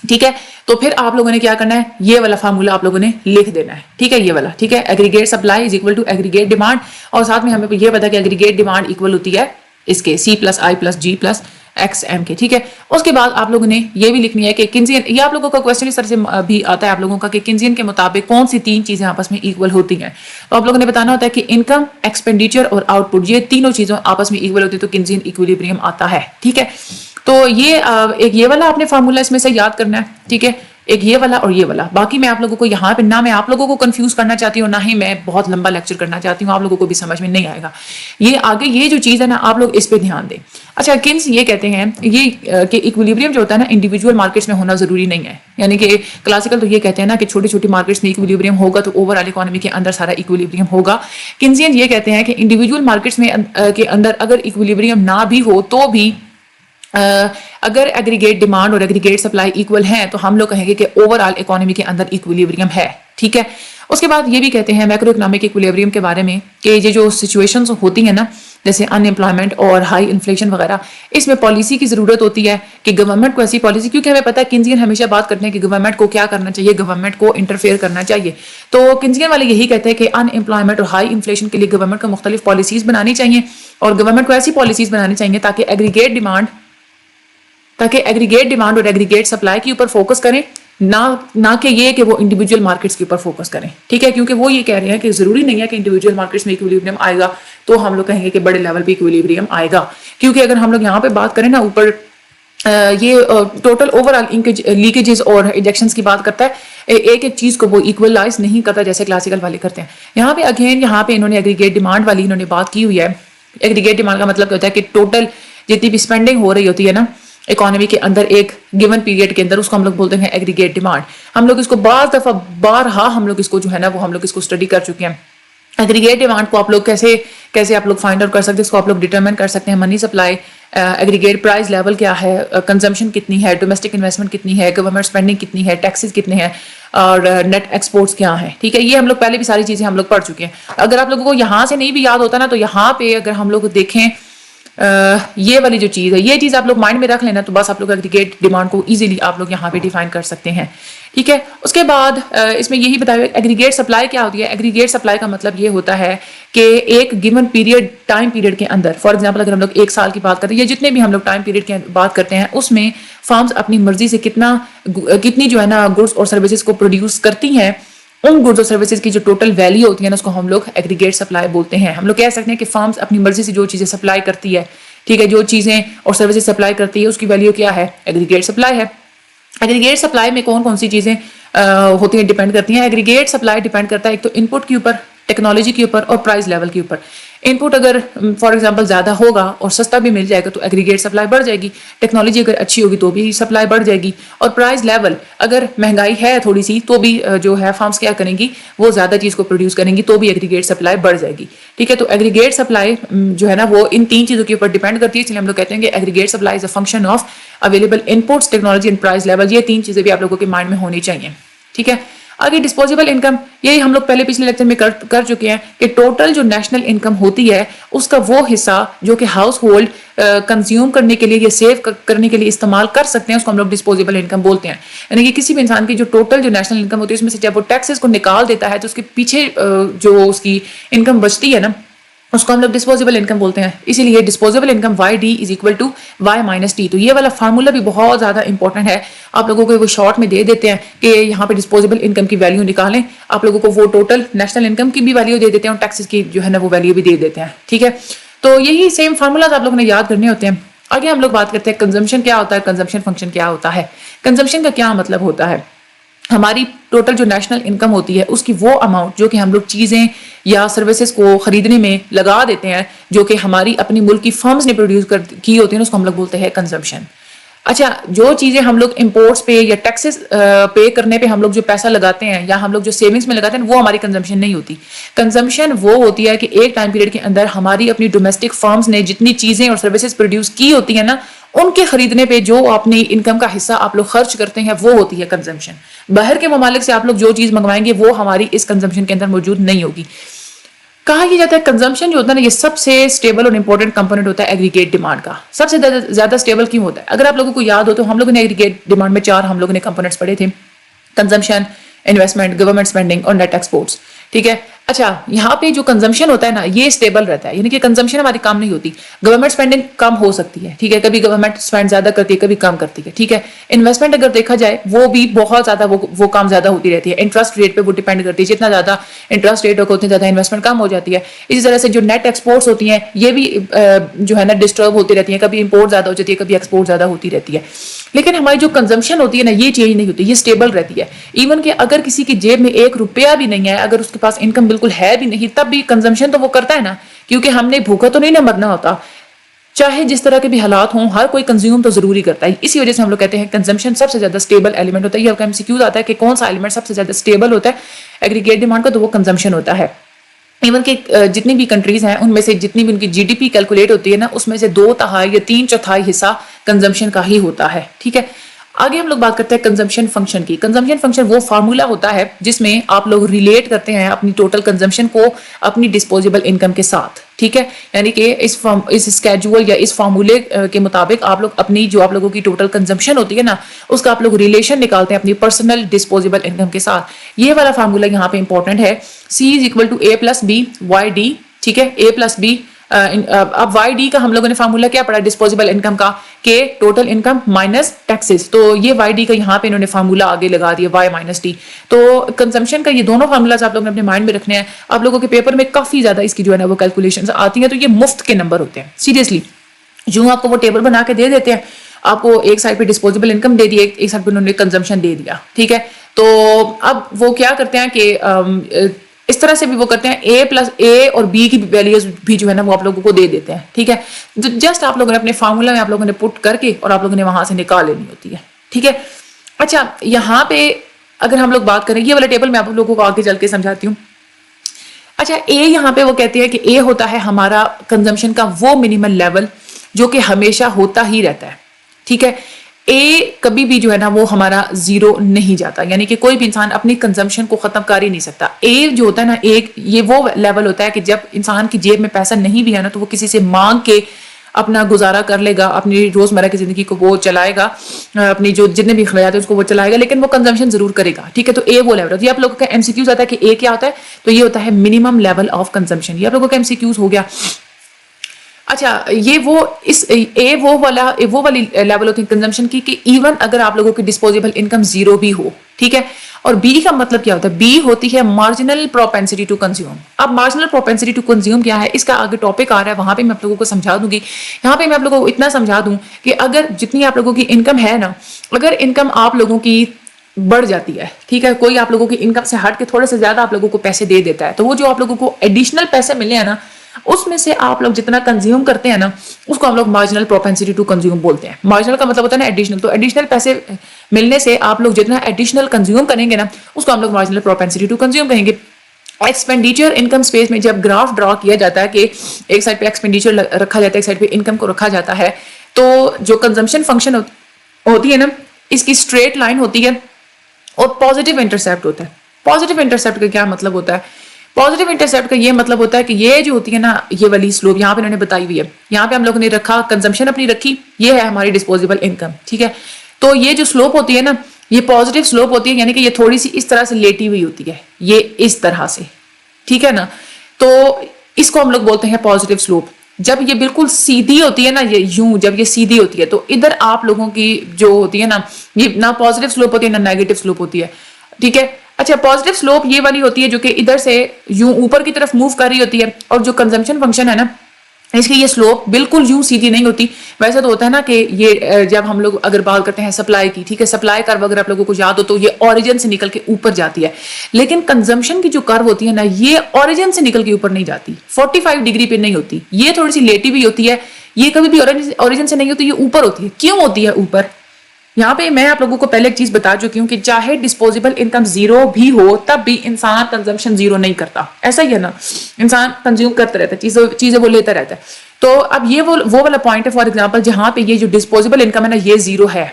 ٹھیک ہے. تو پھر آپ لوگوں نے کیا کرنا ہے، یہ والا فارمولا آپ لوگوں نے لکھ دینا ہے. ٹھیک ہے. یہ والا. ٹھیک ہے. Aggregate supply is equal to aggregate demand, اور ساتھ میں ہمیں یہ پتا کہ ایگریگیٹ ڈیمانڈ اکول ہوتی ہے اس کے C plus I plus G plus x M کے. ٹھیک ہے. اس کے بعد آپ لوگوں نے یہ بھی لکھنی ہے کہ کینزین، یہ آپ لوگوں کا کوشچن اس طرح سے بھی آتا ہے آپ لوگوں کا کہ کینزین کے مطابق کون سی 3 چیزیں آپس میں ایکول ہوتی ہیں. تو آپ لوگوں نے بتانا ہوتا ہے کہ انکم، ایکسپینڈیچر اور آؤٹ پٹ، یہ تینوں چیزوں آپس میں ایکول ہوتی ہے تو کینزین ایکویلیبریم آتا ہے. ٹھیک ہے. تو یہ ایک یہ والا آپ نے فارمولا اس میں سے یاد کرنا ہے. ٹھیک ہے. ایک یہ والا اور یہ والا. باقی میں آپ لوگوں کو یہاں پہ نہ میں آپ لوگوں کو کنفیوز کرنا چاہتی ہوں، نہ ہی میں بہت لمبا لیکچر کرنا چاہتی ہوں، آپ لوگوں کو بھی سمجھ میں نہیں آئے گا. یہ آگے یہ جو چیز ہے نا آپ لوگ اس پہ دھیان دیں. اچھا، کینز یہ کہتے ہیں یہ کہ ایکویلیبریم جو ہوتا ہے نا انڈیویجول مارکیٹس میں ہونا ضروری نہیں ہے. یعنی کہ کلاسیکل تو یہ کہتے ہیں نا کہ چھوٹی چھوٹی مارکیٹس میں ایکویلیبریم ہوگا تو اوور آل اکانومی کے اندر سارا ایکویلیبریم ہوگا. کینزین یہ کہتے ہیں کہ انڈیویجول مارکیٹس میں کے اندر اگر ایکویلیبریم نہ بھی ہو تو بھی اگر ایگریگیٹ ڈیمانڈ اور ایگریگیٹ سپلائی ایکول ہیں تو ہم لوگ کہیں گے کہ اوور آل اکانومی کے اندر ایکویلیبریم ہے. ٹھیک ہے. اس کے بعد یہ بھی کہتے ہیں میکرو اکنامک ایکویلیبریم کے بارے میں کہ یہ جو سچویشنز ہوتی ہیں نا جیسے ان امپلائمنٹ اور ہائی انفلیشن وغیرہ، اس میں پالیسی کی ضرورت ہوتی ہے کہ گورنمنٹ کو ایسی پالیسی، کیونکہ ہمیں پتہ ہے کینزین ہمیشہ بات کرتے ہیں کہ گورنمنٹ کو کیا کرنا چاہیے، گورنمنٹ کو انٹرفیئر کرنا چاہیے. تو کینزین والے یہی کہتے ہیں کہ ان امپلائمنٹ اور ہائی انفلیشن کے لیے گورنمنٹ کو مختلف پالیسیز بنانی چاہیے، اور گورنمنٹ کو ایسی پالیسیز بنانی چاہیے تاکہ ایگریگیٹ ڈیمانڈ اور ایگریگیٹ سپلائی کے اوپر فوکس کریں، نہ کہ یہ کہ وہ انڈیویجول مارکیٹس کے اوپر فوکس کریں. ٹھیک ہے. کیونکہ وہ یہ کہہ رہے ہیں کہ ضروری نہیں ہے کہ انڈیویجول مارکیٹس میں ایکویلیبریم آئے گا تو ہم لوگ کہیں گے کہ بڑے لیول پہ ایکویلیبریم آئے گا. کیونکہ اگر ہم لوگ یہاں پہ بات کریں نا اوپر یہ ٹوٹل اوور آل لیکیجز اور انجیکشنز کی بات کرتا ہے، ایک ایک چیز کو وہ ایکولائز نہیں کرتا جیسے کلاسیکل والے کرتے ہیں. یہاں پہ اگین یہاں پہ انہوں نے ایگریگیٹ ڈیمانڈ والی انہوں نے بات کی ہوئی ہے. ایگریگیٹ ڈیمانڈ کا مطلب کیا ہوتا ہے کہ ٹوٹل جتنی بھی اسپینڈنگ ہو رہی ہوتی ہے نا اکانومی کے اندر ایک گیون پیریڈ کے اندر، اس کو ہم لوگ بولتے ہیں ایگریگیٹ ڈیمانڈ. ہم لوگ اس کو بعض دفعہ بارہا ہم لوگ اس کو جو ہے نا وہ ہم لوگ اس کو اسٹڈی کر چکے ہیں. ایگریگیٹ ڈیمانڈ کو آپ لوگ کیسے آپ لوگ فائنڈ آؤٹ کر سکتے ہیں، اس کو آپ لوگ ڈیٹرمن کر سکتے ہیں. Money supply, aggregate price level کیا ہے، کنزمپشن کتنی ہے، ڈومیسٹک انویسٹمنٹ کتنی ہے، گورنمنٹ اسپینڈنگ کتنی ہے، ٹیکسز کتنے ہیں، اور نیٹ ایکسپورٹس کیا ہیں. ٹھیک ہے، یہ ہم لوگ پہلے بھی ساری چیزیں ہم لوگ پڑھ چکے ہیں. اگر آپ لوگوں کو یہاں سے نہیں بھی یاد ہوتا نا، تو یہاں پہ اگر ہم لوگ دیکھیں یہ والی جو چیز ہے، یہ چیز آپ لوگ مائنڈ میں رکھ لینا، تو بس آپ لوگ ایگریگیٹ ڈیمانڈ کو ایزیلی آپ لوگ یہاں پہ ڈیفائن کر سکتے ہیں. ٹھیک ہے، اس کے بعد اس میں یہی بتایا ایگریگیٹ سپلائی کیا ہوتی ہے. ایگریگیٹ سپلائی کا مطلب یہ ہوتا ہے کہ ایک گیون پیریڈ، ٹائم پیریڈ کے اندر، فار ایگزامپل اگر ہم لوگ ایک سال کی بات کرتے ہیں یا جتنے بھی ہم لوگ ٹائم پیریڈ کی بات کرتے ہیں، اس میں فارمز اپنی مرضی سے کتنی جو ہے نا گڈس اور سروسز کو پروڈیوس کرتی ہیں. ان گڈس اور سروسز کی جو ٹوٹل ویلیو ہوتی ہے نا، اس کو ہم لوگ ایگریگیٹ سپلائی بولتے ہیں. ہم لوگ کہہ سکتے ہیں کہ فارمز اپنی مرضی سے جو چیزیں سپلائی کرتی ہے، ٹھیک ہے، جو چیزیں اور سروسز سپلائی کرتی ہے، اس کی ویلیو کیا ہے، ایگریگیٹ سپلائی ہے. ایگریگیٹ سپلائی میں کون سی چیزیں ہوتی ہیں، ڈیپینڈ کرتی ہیں. ایگریگیٹ سپلائی ڈیپینڈ کرتا ہے ایک تو ان پٹ کے اوپر، ٹیکنالوجی کے اوپر، اور پرائز لیول کے اوپر. ان پٹ اگر فار ایگزامپل زیادہ ہوگا اور سستا بھی مل جائے گا تو ایگریگیٹ سپلائی بڑھ جائے گی. ٹیکنالوجی اگر اچھی ہوگی تو بھی سپلائی بڑھ جائے گی. اور پرائز لیول اگر مہنگائی ہے تھوڑی سی تو بھی جو ہے فارمز کیا کریں گی، وہ زیادہ چیز کو پروڈیوس کریں گی تو بھی ایگریگیٹ سپلائی بڑھ جائے گی. ٹھیک ہے، تو ایگریگیٹ سپلائی جو ہے نا وہ ان تین چیزوں کے اوپر ڈیپینڈ کرتی ہے. اس لیے ہم لوگ کہتے ہیں کہ aggregate supply is a function of available inputs, technology and price level. یہ تین چیزیں بھی آپ لوگوں کے مائنڈ میں ہونی چاہیے. ٹھیک ہے، آگے ڈسپوزیبل انکم، یہی ہم لوگ پہلے پچھلے لیکچر میں کر چکے ہیں کہ ٹوٹل جو نیشنل انکم ہوتی ہے اس کا وہ حصہ جو کہ ہاؤس ہولڈ کنزیوم کرنے کے لیے یا سیو کرنے کے لیے استعمال کر سکتے ہیں، اس کو ہم لوگ ڈسپوزیبل انکم بولتے ہیں. یعنی کہ کسی بھی انسان کی جو ٹوٹل جو نیشنل انکم ہوتی ہے، اس میں سے جب وہ ٹیکسز کو نکال دیتا ہے تو اس کے پیچھے جو اس کی انکم بچتی ہے نا، اس کو ہم لوگ ڈسپوزیبل انکم بولتے ہیں. اسی لیے disposable income Y D is equal to Y minus T. تو یہ والا فارمولا بھی بہت زیادہ امپورٹنٹ ہے. آپ لوگوں کو وہ شارٹ میں دے دیتے ہیں کہ یہاں پہ ڈسپوزیبل انکم کی ویلیو نکالیں. آپ لوگوں کو وہ ٹوٹل نیشنل انکم کی بھی ویلیو دے دیتے ہیں اور ٹیکسز کی جو ہے نا وہ ویلیو بھی دے دیتے ہیں. ٹھیک ہے، تو یہی سیم فارمولاز آپ لوگوں نے یاد کرنے ہوتے ہیں. آگے ہم لوگ بات کرتے ہیں کنزمپشن کیا ہوتا ہے، کنزمپشن فنکشن کیا ہوتا ہے. کنزمپشن کا کیا مطلب ہوتا ہے، ہماری ٹوٹل جو نیشنل انکم ہوتی ہے اس کی وہ اماؤنٹ جو کہ ہم لوگ چیزیں یا سروسز کو خریدنے میں لگا دیتے ہیں، جو کہ ہماری اپنی ملک کی فرمز نے پروڈیوس کی ہوتی ہیں، اس کو ہم لوگ بولتے ہیں کنزمپشن. اچھا، جو چیزیں ہم لوگ امپورٹس پہ یا ٹیکسز پے کرنے پہ ہم لوگ جو پیسہ لگاتے ہیں یا ہم لوگ جو سیونگز میں لگاتے ہیں، وہ ہماری کنزمپشن نہیں ہوتی. کنزمپشن وہ ہوتی ہے کہ ایک ٹائم پیریڈ کے اندر ہماری اپنی ڈومیسٹک فرمز نے جتنی چیزیں اور سروسز پروڈیوس کی ہوتی ہیں نا، ان کے خریدنے پہ جو اپنی انکم کا حصہ آپ لوگ خرچ کرتے ہیں، وہ ہوتی ہے کنزمپشن. باہر کے ممالک سے آپ لوگ جو چیز منگوائیں گے وہ ہماری اس کنزمپشن کے اندر موجود نہیں ہوگی. کہا یہ جاتا ہے کنزمپشن جو ہوتا ہے نا، یہ سب سے اسٹیبل اور امپورٹنٹ کمپوننٹ ہوتا ہے ایگریگیٹ ڈیمانڈ کا. سب سے زیادہ اسٹیبل کیوں ہوتا ہے؟ اگر آپ لوگوں کو یاد ہو تو ہم لوگوں نے ایگریگیٹ ڈیمانڈ میں 4 ہم لوگوں نے کمپوننٹس پڑھے تھے: کنزمپشن، انویسٹمنٹ، گورنمنٹ اسپینڈنگ اور نیٹ ایکسپورٹس. ٹھیک ہے، اچھا یہاں پہ جو کنزمپشن ہوتا ہے نا یہ اسٹیبل رہتا ہے. یعنی کہ کنزمپشن ہماری کم نہیں ہوتی. گورنمنٹ اسپینڈنگ کم ہو سکتی ہے، ٹھیک ہے، کبھی گورنمنٹ اسپینڈ زیادہ کرتی ہے، کبھی کم کرتی ہے. ٹھیک ہے، انویسٹمنٹ اگر دیکھا جائے وہ بھی بہت زیادہ وہ کام زیادہ ہوتی رہتی ہے. انٹرسٹ ریٹ پہ وہ ڈیپینڈ کرتی ہے، جتنا زیادہ انٹرسٹ ریٹ ہوگا اتنی زیادہ انویسٹمنٹ کم ہو جاتی ہے. اسی طرح سے جو نیٹ ایکسپورٹس ہوتی ہیں یہ بھی جو ہے نا ڈسٹرب ہوتی رہتی ہیں، کبھی امپورٹ زیادہ ہو جاتی ہے، کبھی ایکسپورٹ زیادہ ہوتی رہتی ہے. لیکن ہماری جو کنزمپشن ہوتی ہے نا یہ چینج نہیں ہوتی، یہ اسٹیبل رہتی ہے. ایون کہ اگر کسی کی جیب میں 1 روپیہ بھی نہیں ہے، اگر اس کے پاس انکم بالکل ہے بھی نہیں، تب بھی کنزمپشن تو وہ کرتا ہے نا، کیونکہ ہم نے بھوکا تو نہیں نہ مرنا ہوتا. چاہے جس طرح کے بھی حالات ہوں، ہر کوئی کنزیوم تو ضروری کرتا ہے. اسی وجہ سے ہم لوگ کہتے ہیں کنزمپشن سب سے زیادہ اسٹیبل ایلیمنٹ ہوتا ہے. یہ آپ کا MCQ آتا ہے کہ کون سا ایلیمنٹ سب سے زیادہ اسٹیبل ہوتا ہے ایگریگیٹ ڈیمانڈ کا، تو وہ کنزمپشن ہوتا ہے. ایون کہ جتنی بھی کنٹریز ہیں ان میں سے جتنی بھی ان کی GDP کیلکولیٹ ہوتی ہے نا، اس میں سے 2/3 یا 3/4 حصہ کنزمپشن کا ہی ہوتا ہے. ٹھیک ہے، آگے ہم لوگ بات کرتے ہیں کنزمپشن فنکشن کی. کنزمپشن فنکشن وہ فارمولا ہوتا ہے جس میں آپ لوگ ریلیٹ کرتے ہیں اپنی ٹوٹل کنزمپشن کو اپنی ڈسپوزیبل انکم کے ساتھ. ٹھیک ہے، یعنی کہ اس اسکیجول یا اس فارمولے کے مطابق آپ لوگ اپنی جو آپ لوگوں کی ٹوٹل کنزمپشن ہوتی ہے نا، اس کا آپ لوگ ریلیشن نکالتے ہیں اپنی پرسنل ڈسپوزیبل انکم کے ساتھ. یہ والا فارمولا یہاں پہ امپورٹنٹ ہے. C is equal to A plus B Y D. ٹھیک ہے، A plus B. اب وائی ڈی کا ہم لوگوں نے فارمولا کیا پڑھا ڈسپوزیبل انکم کا، کہ ٹوٹل انکم مائنس ٹیکسز. تو یہ وائی ڈی کا یہاں پہ انہوں نے فارمولا آگے لگا دیا وائی مائنس ٹی. تو کنزمپشن کا یہ دونوں فارمولاز آپ لوگوں نے اپنے مائنڈ میں رکھنے ہیں. آپ لوگوں کے پیپر میں کافی زیادہ اس کی جو ہے نا وہ کیلکولیشنز آتی ہیں، تو یہ مفت کے نمبر ہوتے ہیں. سیریسلی جو آپ کو وہ ٹیبل بنا کے دے دیتے ہیں، آپ کو ایک سائڈ پہ ڈسپوزیبل انکم دے دی، ایک سائڈ پہ انہوں نے کنزمپشن دے دیا. ٹھیک ہے، تو اب وہ کیا کرتے ہیں کہ اس طرح سے بھی وہ کرتے ہیں, اے اور بی کی ویلیوز بھی جو ہے نا وہ آپ لوگوں کو دے دیتے ہیں, ٹھیک ہے. جسٹ آپ لوگوں نے اپنے فارمولا میں آپ لوگوں نے پٹ کر کے اور آپ لوگوں نے وہاں سے نکال لینی ہوتی ہے, ٹھیک ہے. اچھا یہاں پہ اگر ہم لوگ بات کریں, یہ والا ٹیبل میں آپ لوگوں کو آگے چل کے سمجھاتی ہوں. اچھا اے یہاں پہ وہ کہتے ہیں کہ اے ہوتا ہے ہمارا کنزمپشن کا وہ منیمل لیول جو کہ ہمیشہ ہوتا ہی رہتا ہے, ٹھیک ہے. اے کبھی بھی جو ہے نا وہ ہمارا زیرو نہیں جاتا, یعنی کہ کوئی بھی انسان اپنی کنزمپشن کو ختم کر ہی نہیں سکتا. اے جو ہوتا ہے نا ایک, یہ وہ لیول ہوتا ہے کہ جب انسان کی جیب میں پیسہ نہیں بھی ہے نا تو وہ کسی سے مانگ کے اپنا گزارا کر لے گا, اپنی روزمرہ کی زندگی کو وہ چلائے گا, اپنی جو جتنے بھی اخراجات ہیں اس کو وہ چلائے گا, لیکن وہ کنزمپشن ضرور کرے گا, ٹھیک ہے. تو اے وہ لیول ہوتا ہے. یہ آپ لوگوں کا ایم سی کیوز آتا ہے کہ اے کیا ہوتا ہے, تو یہ ہوتا ہے منیمم لیول آف کنزمپشن. یہ آپ لوگوں کا ایم سی کیوز ہو گیا. اچھا یہ وہ والی لیول ہوتی ہے کنزمپشن کی کہ ایون اگر آپ لوگوں کی ڈسپوزیبل انکم زیرو بھی ہو, ٹھیک ہے. اور بی کا مطلب کیا ہوتا ہے, بی ہوتی ہے مارجنل پروپینسٹی ٹو کنزیوم. اب مارجنل پروپینسٹی ٹو کنزیوم کیا ہے, اس کا آگے ٹاپک آ رہا ہے, وہاں پہ میں آپ لوگوں کو سمجھا دوں گی. یہاں پہ میں آپ لوگوں کو اتنا سمجھا دوں کہ اگر جتنی آپ لوگوں کی انکم ہے نا, اگر انکم آپ لوگوں کی بڑھ جاتی ہے, ٹھیک ہے, کوئی آپ لوگوں کی انکم سے ہٹ کے تھوڑے سے زیادہ آپ لوگوں کو پیسے دے دیتا ہے, تو وہ جو آپ لوگوں کو ایڈیشنل پیسے ملے ہیں نا, اس میں سے آپ لوگ جتنا کنزیوم کرتے ہیں نا اس کو ہم لوگ مارجنل پروپینسٹی ٹو کنزیوم بولتے ہیں. مارجنل کا مطلب ہوتا ہے نا ایڈیشنل, تو ایڈیشنل پیسے ملنے سے آپ لوگ جتنا ایڈیشنل کنزیوم کریں گے نا اس کو ہم لوگ مارجنل پروپینسٹی ٹو کنزیوم کہیں گے. ایکسپینڈیچر انکم اسپیس میں جب گراف ڈرا کیا جاتا ہے کہ ایک سائڈ پہ ایکسپینڈیچر رکھا جاتا ہے, ایک سائڈ پہ انکم کو رکھا جاتا ہے, تو جو کنزمپشن فنکشن ہوتی ہے نا اس کی اسٹریٹ لائن ہوتی ہے اور پازیٹیو انٹرسیپٹ ہوتا ہے. پازیٹیو انٹرسیپٹ کا کیا مطلب ہوتا ہے, پازیٹیو انٹرسیپٹ کا یہ مطلب ہوتا ہے کہ یہ جو ہوتی ہے نا یہ والی سلوپ یہاں پہ انہوں نے بتائی ہوئی ہے, یہاں پہ ہم لوگوں نے رکھا کنزمپشن اپنی رکھی, یہ ہے ہماری ڈسپوزیبل انکم, ٹھیک ہے. تو یہ جو سلوپ ہوتی ہے نا یہ پازیٹیو سلوپ ہوتی ہے, یعنی کہ یہ تھوڑی سی اس طرح سے لیٹی ہوئی ہوتی ہے, یہ اس طرح سے, ٹھیک ہے نا. تو اس کو ہم لوگ بولتے ہیں پازیٹیو سلوپ. جب یہ بالکل سیدھی ہوتی ہے نا, یہ یوں جب یہ سیدھی ہوتی ہے تو ادھر آپ لوگوں کی جو ہوتی ہے نا یہ نہ پازیٹیو سلوپ ہوتی ہے نہ نیگیٹو سلوپ ہوتی ہے, ٹھیک ہے. اچھا پازیٹیو سلوپ یہ والی ہوتی ہے جو کہ ادھر سے یوں اوپر کی طرف موو کر رہی ہوتی ہے, اور جو کنزمپشن فنکشن ہے نا اس کی یہ سلوپ بالکل یوں سیدھی نہیں ہوتی. ویسے تو ہوتا ہے نا کہ یہ جب ہم لوگ اگر بات کرتے ہیں سپلائی کی, ٹھیک ہے, سپلائی کرو اگر آپ لوگوں کو یاد ہو تو یہ اوریجن سے نکل کے اوپر جاتی ہے, لیکن کنزمپشن کی جو کرو ہوتی ہے نا یہ اوریجن سے نکل کے اوپر نہیں جاتی, 45 ڈگری پہ نہیں ہوتی, یہ تھوڑی سی لیٹی بھی ہوتی ہے, یہ کبھی بھی اوریجن سے نہیں ہوتی, یہ اوپر ہوتی ہے. کیوں ہوتی ہے اوپر, یہاں پہ میں آپ لوگوں کو پہلے ایک چیز بتا چکی ہوں کہ چاہے ڈسپوزیبل انکم زیرو بھی ہو تب بھی انسان کنزمپشن زیرو نہیں کرتا. ایسا ہی ہے نا, انسان کنزیوم کرتا رہتا ہے, چیزیں وہ لیتا رہتا ہے. تو اب یہ وہ والا پوائنٹ ہے فار ایگزامپل جہاں پہ یہ جو ڈسپوزیبل انکم ہے نا یہ زیرو ہے,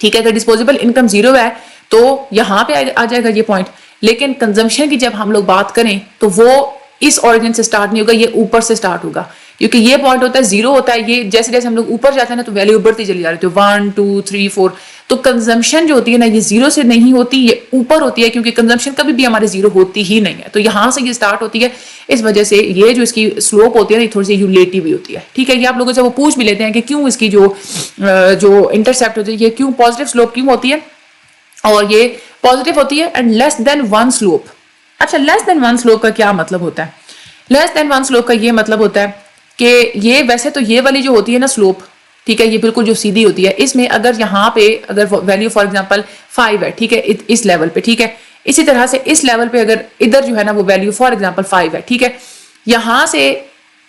ٹھیک ہے. اگر ڈسپوزیبل انکم زیرو ہے تو یہاں پہ آ جائے گا یہ پوائنٹ, لیکن کنزمپشن کی جب ہم لوگ بات کریں تو وہ اس اوریجن سے سٹارٹ نہیں ہوگا, یہ اوپر سے سٹارٹ ہوگا, کیونکہ یہ پوائنٹ ہوتا ہے زیرو ہوتا ہے. یہ جیسے جیسے ہم لوگ اوپر جاتے ہیں نا تو ویلیو بڑھتی چلی جا رہی ہے, 1 2 3 4. تو کنزمپشن جو ہوتی ہے نا یہ زیرو سے نہیں ہوتی, یہ اوپر ہوتی ہے, کیونکہ کنزمپشن کبھی بھی ہمارے زیرو ہوتی ہی نہیں ہے. تو یہاں سے یہ سٹارٹ ہوتی ہے, اس وجہ سے یہ جو اس کی سلوپ ہوتی ہے نا یہ تھوڑی سی یولیٹی بھی ہوتی ہے, ٹھیک ہے. یہ آپ لوگوں سے وہ پوچھ بھی لیتے ہیں کہ کیوں اس کی جو انٹرسیپٹ ہوتی ہے یہ کیوں پازیٹیو سلوپ کیوں ہوتی ہے, اور یہ پازیٹیو ہوتی ہے اینڈ لیس دین 1 سلوپ. اچھا لیس دین 1 سلوپ کا کیا مطلب ہوتا ہے, لیس دین 1 سلوپ کا یہ مطلب ہوتا ہے کہ یہ ویسے تو یہ والی جو ہوتی ہے نا سلوپ, ٹھیک ہے, یہ بالکل جو سیدھی ہوتی ہے, اس میں اگر یہاں پہ اگر ویلیو فار ایگزامپل 5 ہے, ٹھیک ہے, اس لیول پہ, ٹھیک ہے, اسی طرح سے اس لیول پہ اگر ادھر جو ہے نا وہ ویلیو فار ایگزامپل 5 ہے, ٹھیک ہے, یہاں سے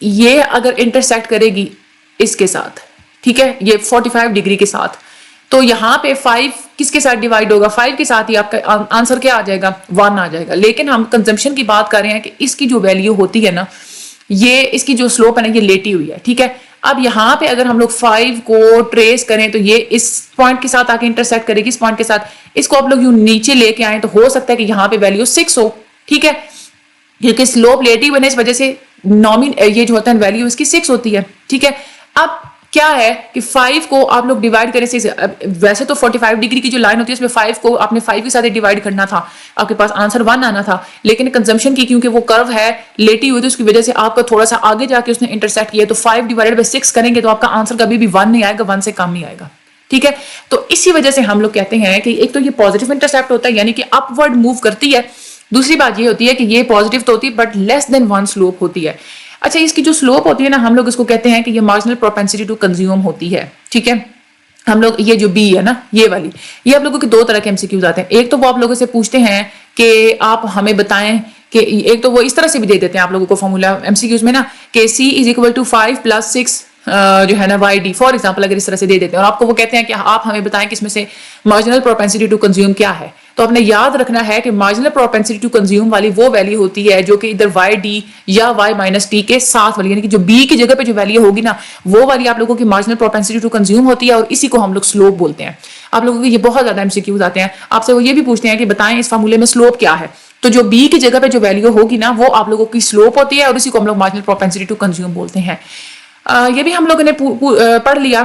یہ اگر انٹرسیکٹ کرے گی اس کے ساتھ, ٹھیک ہے, یہ 45 ڈگری کے ساتھ, تو یہاں پہ 5 کس کے ساتھ ڈیوائڈ ہوگا, 5 کے ساتھ ہی آپ کا آنسر کیا آ جائے گا, 1 آ جائے گا. لیکن ہم کنزمپشن کی بات کر رہے ہیں کہ اس کی جو ویلیو ہوتی ہے نا یہ اس کی جو سلوپ ہے نا یہ لیٹی ہوئی ہے, ٹھیک ہے. اب یہاں پہ اگر ہم لوگ 5 کو ٹریس کریں تو یہ اس پوائنٹ کے ساتھ آ کے انٹرسیکٹ کرے گی, اس پوائنٹ کے ساتھ, اس کو آپ لوگ یوں نیچے لے کے آئیں تو ہو سکتا ہے کہ یہاں پہ ویلیو 6 ہو, ٹھیک ہے, کیونکہ سلوپ لیٹی ہونے اس وجہ سے یہ جو ہوتا ہے ویلیو اس کی 6 ہوتی ہے, ٹھیک ہے. اب کیا ہے کہ 5 کو آپ لوگ ڈیوائڈ کریں, ویسے تو 45 ڈگری کی جو لائن ہوتی ہے اس میں 5 کو آپ نے 5 کے ساتھ ڈیوائڈ کرنا تھا, آپ کے پاس آنسر 1 آنا تھا, لیکن کنزمپشن کی کیونکہ وہ کرو ہے لیٹی ہوئی تھی اس کی وجہ سے آپ کو تھوڑا سا آگے جا کے اس نے انٹرسیکٹ کیا, تو 5 ڈیوائڈ بائی 6 کریں گے تو آپ کا آنسر کبھی بھی 1 نہیں آئے گا, 1 سے کم ہی آئے گا, ٹھیک ہے. تو اسی وجہ سے ہم لوگ کہتے ہیں کہ ایک تو یہ پازیٹیو انٹرسیپٹ ہوتا ہے یعنی کہ اپ ورڈ موو کرتی ہے, دوسری بات یہ ہوتی ہے کہ یہ پازیٹیو تو ہوتی ہے بٹ لیس دین 1 سلوپ ہوتی ہے. اچھا اس کی جو سلوپ ہوتی ہے نا ہم لوگ اس کو کہتے ہیں کہ یہ مارجنل پروپینسٹی ٹو کنزیوم ہوتی ہے, ٹھیک ہے. ہم لوگ یہ جو بی ہے نا یہ والی, یہ آپ لوگوں کے 2 طرح کے ایم سی کیوز آتے ہیں. ایک تو وہ آپ لوگوں سے پوچھتے ہیں کہ آپ ہمیں بتائیں کہ ایک تو وہ اس طرح سے بھی دے دیتے ہیں آپ لوگوں کو فارمولا MCQs میں نا کہ C = 5 + 6 جو ہے نا YD فار ایگزامپل اگر اس طرح سے دے دیتے ہیں اور آپ کو وہ کہتے ہیں کہ آپ ہمیں بتائیں کہ اس میں سے مارجنل پروپینسٹی ٹو کنزیوم کیا ہے. تو آپ نے یاد رکھنا ہے کہ مارجنل پروپینسٹی ٹو کنزیوم والی وہ ویلیو ہوتی ہے جو کہ ادھر YD یا Y-T کے ساتھ والی, یعنی کہ جو B کی جگہ پہ جو ویلیو ہوگی نا وہ والی آپ لوگوں کی مارجنل پروپینسٹی ٹو کنزیوم ہوتی ہے, اور اسی کو ہم لوگ سلوپ بولتے ہیں. آپ لوگوں کے یہ بہت زیادہ MCQs آتے ہیں, آپ سے وہ یہ بھی پوچھتے ہیں کہ بتائیں اس فارمولے میں سلوپ کیا ہے. تو جو B کی جگہ پہ جو ویلیو ہوگی نا وہ آپ لوگوں کی سلوپ ہوتی ہے, اور اسی کو ہم لوگ مارجنل پروپینسٹی ٹو کنزیوم بولتے ہیں. یہ بھی ہم لوگوں نے پڑھ لیا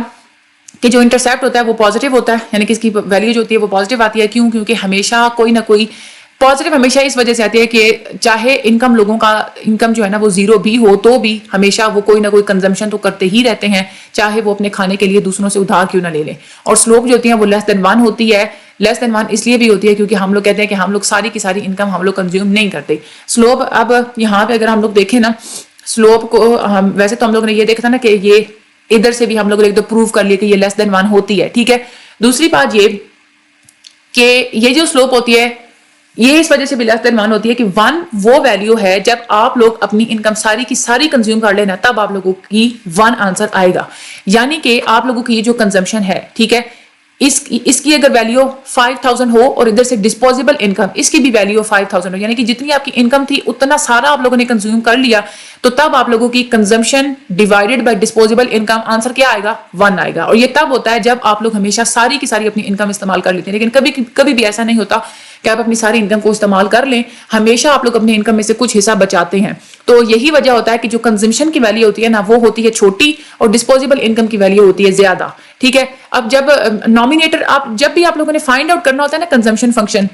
کہ جو انٹرسیپٹ ہوتا ہے وہ پازیٹیو ہوتا ہے, یعنی کہ اس کی ویلیو جو ہوتی ہے وہ پازیٹیو آتی ہے. کیوں؟ کیونکہ ہمیشہ کوئی نہ کوئی پازیٹیو ہمیشہ اس وجہ سے آتی ہے کہ چاہے انکم لوگوں کا انکم جو ہے نا وہ زیرو بھی ہو تو بھی ہمیشہ وہ کوئی نہ کوئی کنزمپشن تو کرتے ہی رہتے ہیں, چاہے وہ اپنے کھانے کے لیے دوسروں سے ادھار کیوں نہ لے لیں. اور سلوپ جو ہوتی ہے وہ <1 ہوتی ہے. <1 اس لیے بھی ہوتی ہے کیونکہ ہم لوگ کہتے ہیں کہ ہم لوگ ساری کی ساری انکم ہم لوگ کنزیوم نہیں کرتے. سلوپ اب یہاں پہ اگر ہم لوگ دیکھیں نا سلوپ کو ویسے تو ہم لوگ نے یہ دیکھا تھا نا کہ یہ ادھر سے بھی ہم لوگ نے ایک دو پروف کر لیے کہ یہ <1 ہوتی ہے. ٹھیک ہے, دوسری بات یہ کہ یہ جو سلوپ ہوتی ہے یہ اس وجہ سے بھی <1 ہوتی ہے کہ 1 وہ ویلیو ہے جب آپ لوگ اپنی انکم ساری کی ساری کنزیوم کر لینا تب آپ لوگوں کی 1 آنسر آئے گا. یعنی کہ آپ لوگوں کی یہ جو کنزمپشن ہے, ٹھیک ہے, اس کی اگر ویلیو 5000 ہو اور ادھر سے ڈسپوزیبل انکم اس کی بھی ویلیو 5000 ہو, یعنی کہ جتنی آپ کی انکم تھی اتنا سارا آپ لوگوں نے کنزیوم کر لیا, تو تب آپ لوگوں کی consumption divided by disposable income answer کیا آئے گا؟ 1 آئے گا. اور یہ تب ہوتا ہے جب آپ لوگ ہمیشہ ساری کی ساری اپنی انکم استعمال کر لیتے ہیں, لیکن کبھی بھی ایسا نہیں ہوتا کہ آپ اپنی ساری انکم کو استعمال کر لیں. ہمیشہ آپ لوگ اپنی انکم میں سے کچھ حصہ بچاتے ہیں. تو یہی وجہ ہوتا ہے کہ جو کنزمپشن کی ویلیو ہوتی ہے نا وہ ہوتی ہے چھوٹی اور ڈسپوزیبل انکم کی ویلیو ہوتی ہے زیادہ. ٹھیک ہے, اب جب نومینیٹر جب بھی آپ لوگوں نے فائنڈ آؤٹ کرنا ہوتا ہے نا کنزمپشن فنکشن,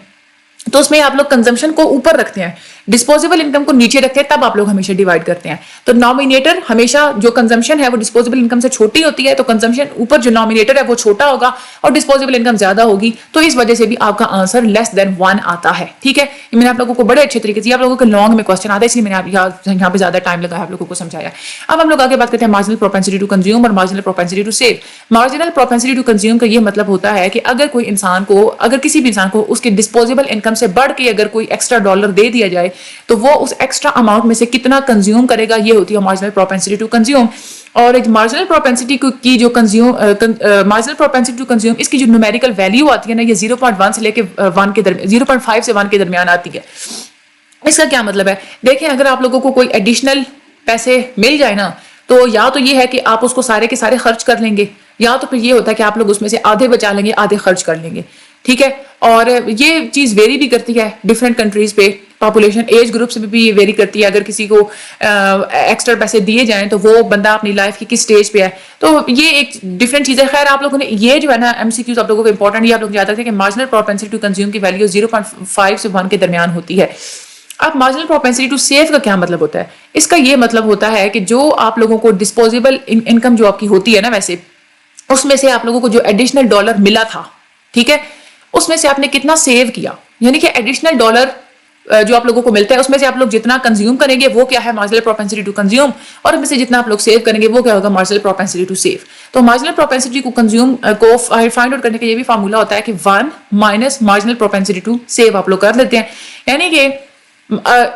تو اس میں آپ لوگ کنزمپشن کو اوپر رکھتے ہیں, ڈسپوزیبل انکم کو نیچے رکھتے ہیں, تب آپ لوگ ہمیشہ ڈیوائڈ کرتے ہیں. تو نومینیٹر ہمیشہ جو کنزمپشن ہے وہ ڈسپوزیبل انکم سے چھوٹی ہوتی ہے, تو کنزمپشن اوپر جو نومینیٹر ہے وہ چھوٹا ہوگا اور ڈسپوزیبل انکم زیادہ ہوگی, تو اس وجہ سے بھی آپ کا آنسر <1 آتا ہے. ٹھیک ہے, یہ میں نے آپ لوگوں کو بڑے اچھے طریقے سے, آپ لوگوں کو لانگ میں کوسچن آتا ہے اس لیے میں نے یہاں پہ زیادہ ٹائم لگا ہے آپ لوگوں کو سمجھایا. اب ہم لوگ آگے بات کرتے ہیں مارجنل پروپینسٹی ٹو کنزیوم اور marginal propensity to save. Marginal propensity to consume کا یہ مطلب ہوتا ہے کہ اگر کوئی انسان کو, اگر کسی بھی انسان کو اس کے ڈسپوزیبل انکم سے بڑھ کے اگر کوئی ایکسٹرا ڈالر دے دیا جائے تو وہ اس ایکسٹرا اماؤنٹ میں سے کتنا کنزیوم کرے گا, یہ ہوتی ہے مارجنل پروپینسٹی ٹو کنزیوم. اور مارجنل پروپینسٹی کی جو مارجنل پروپینسٹی ٹو کنزیوم اس کی جو نومیریکل ویلیو آتی ہے نا یہ 0.1 سے لے کے 1 کے درمیان 0.5 سے 1 کے درمیان آتی ہے. اس کا کیا مطلب ہے؟ دیکھیں اگر آپ لوگوں کو کوئی ایڈیشنل پیسے مل جائے نا تو یا تو یہ ہے کہ آپ اس کو سارے کے سارے خرچ کر لیں گے, یا تو پھر یہ ہوتا ہے کہ آپ لوگ اس میں سے آدھے بچا لیں گے آدھے خرچ کر لیں گے. ٹھیک ہے, اور یہ چیز ویری بھی کرتی ہے ڈفرینٹ کنٹریز پہ, پاپولیشن ایج گروپس میں بھی یہ ویری کرتی ہے. اگر کسی کو ایکسٹرا پیسے دیے جائیں تو وہ بندہ اپنی لائف کی کس سٹیج پہ ہے, تو یہ ایک ڈفرینٹ چیز ہے. خیر آپ لوگوں نے یہ جو ہے نا MCQs آپ لوگوں کو امپورٹنٹ, یہ آپ لوگ یاد رکھیں کہ مارجنل پروپینسٹی ٹو کنزیوم کی ویلیو 0.5 سے 1 کے درمیان ہوتی ہے. اب مارجنل پروپینسٹی ٹو سیو کا کیا مطلب ہوتا ہے؟ اس کا یہ مطلب ہوتا ہے کہ جو آپ لوگوں کو ڈسپوزیبل انکم جو آپ کی ہوتی ہے نا ویسے اس میں سے آپ لوگوں کو جو ایڈیشنل ڈالر ملا تھا, ٹھیک ہے, اس میں سے آپ نے کتنا سیو کیا, یعنی کہ ایڈیشنل ڈالر جو آپ لوگوں کو ملتا ہے اس میں سے آپ لوگ جتنا کنزیوم کریں گے وہ کیا ہے مارجنل پروپینسٹی ٹو کنزیوم, اور اس میں سے جتنا آپ لوگ سیو کریں گے وہ کیا ہوگا مارجنل پروپینسٹی ٹو سیو. تو مارجنل پروپینسٹی کو کنزیوم کو فائنڈ آؤٹ کرنے کا یہ بھی فارمولا ہوتا ہے کہ 1 minus marginal propensity to save آپ لوگ کر لیتے ہیں. یعنی کہ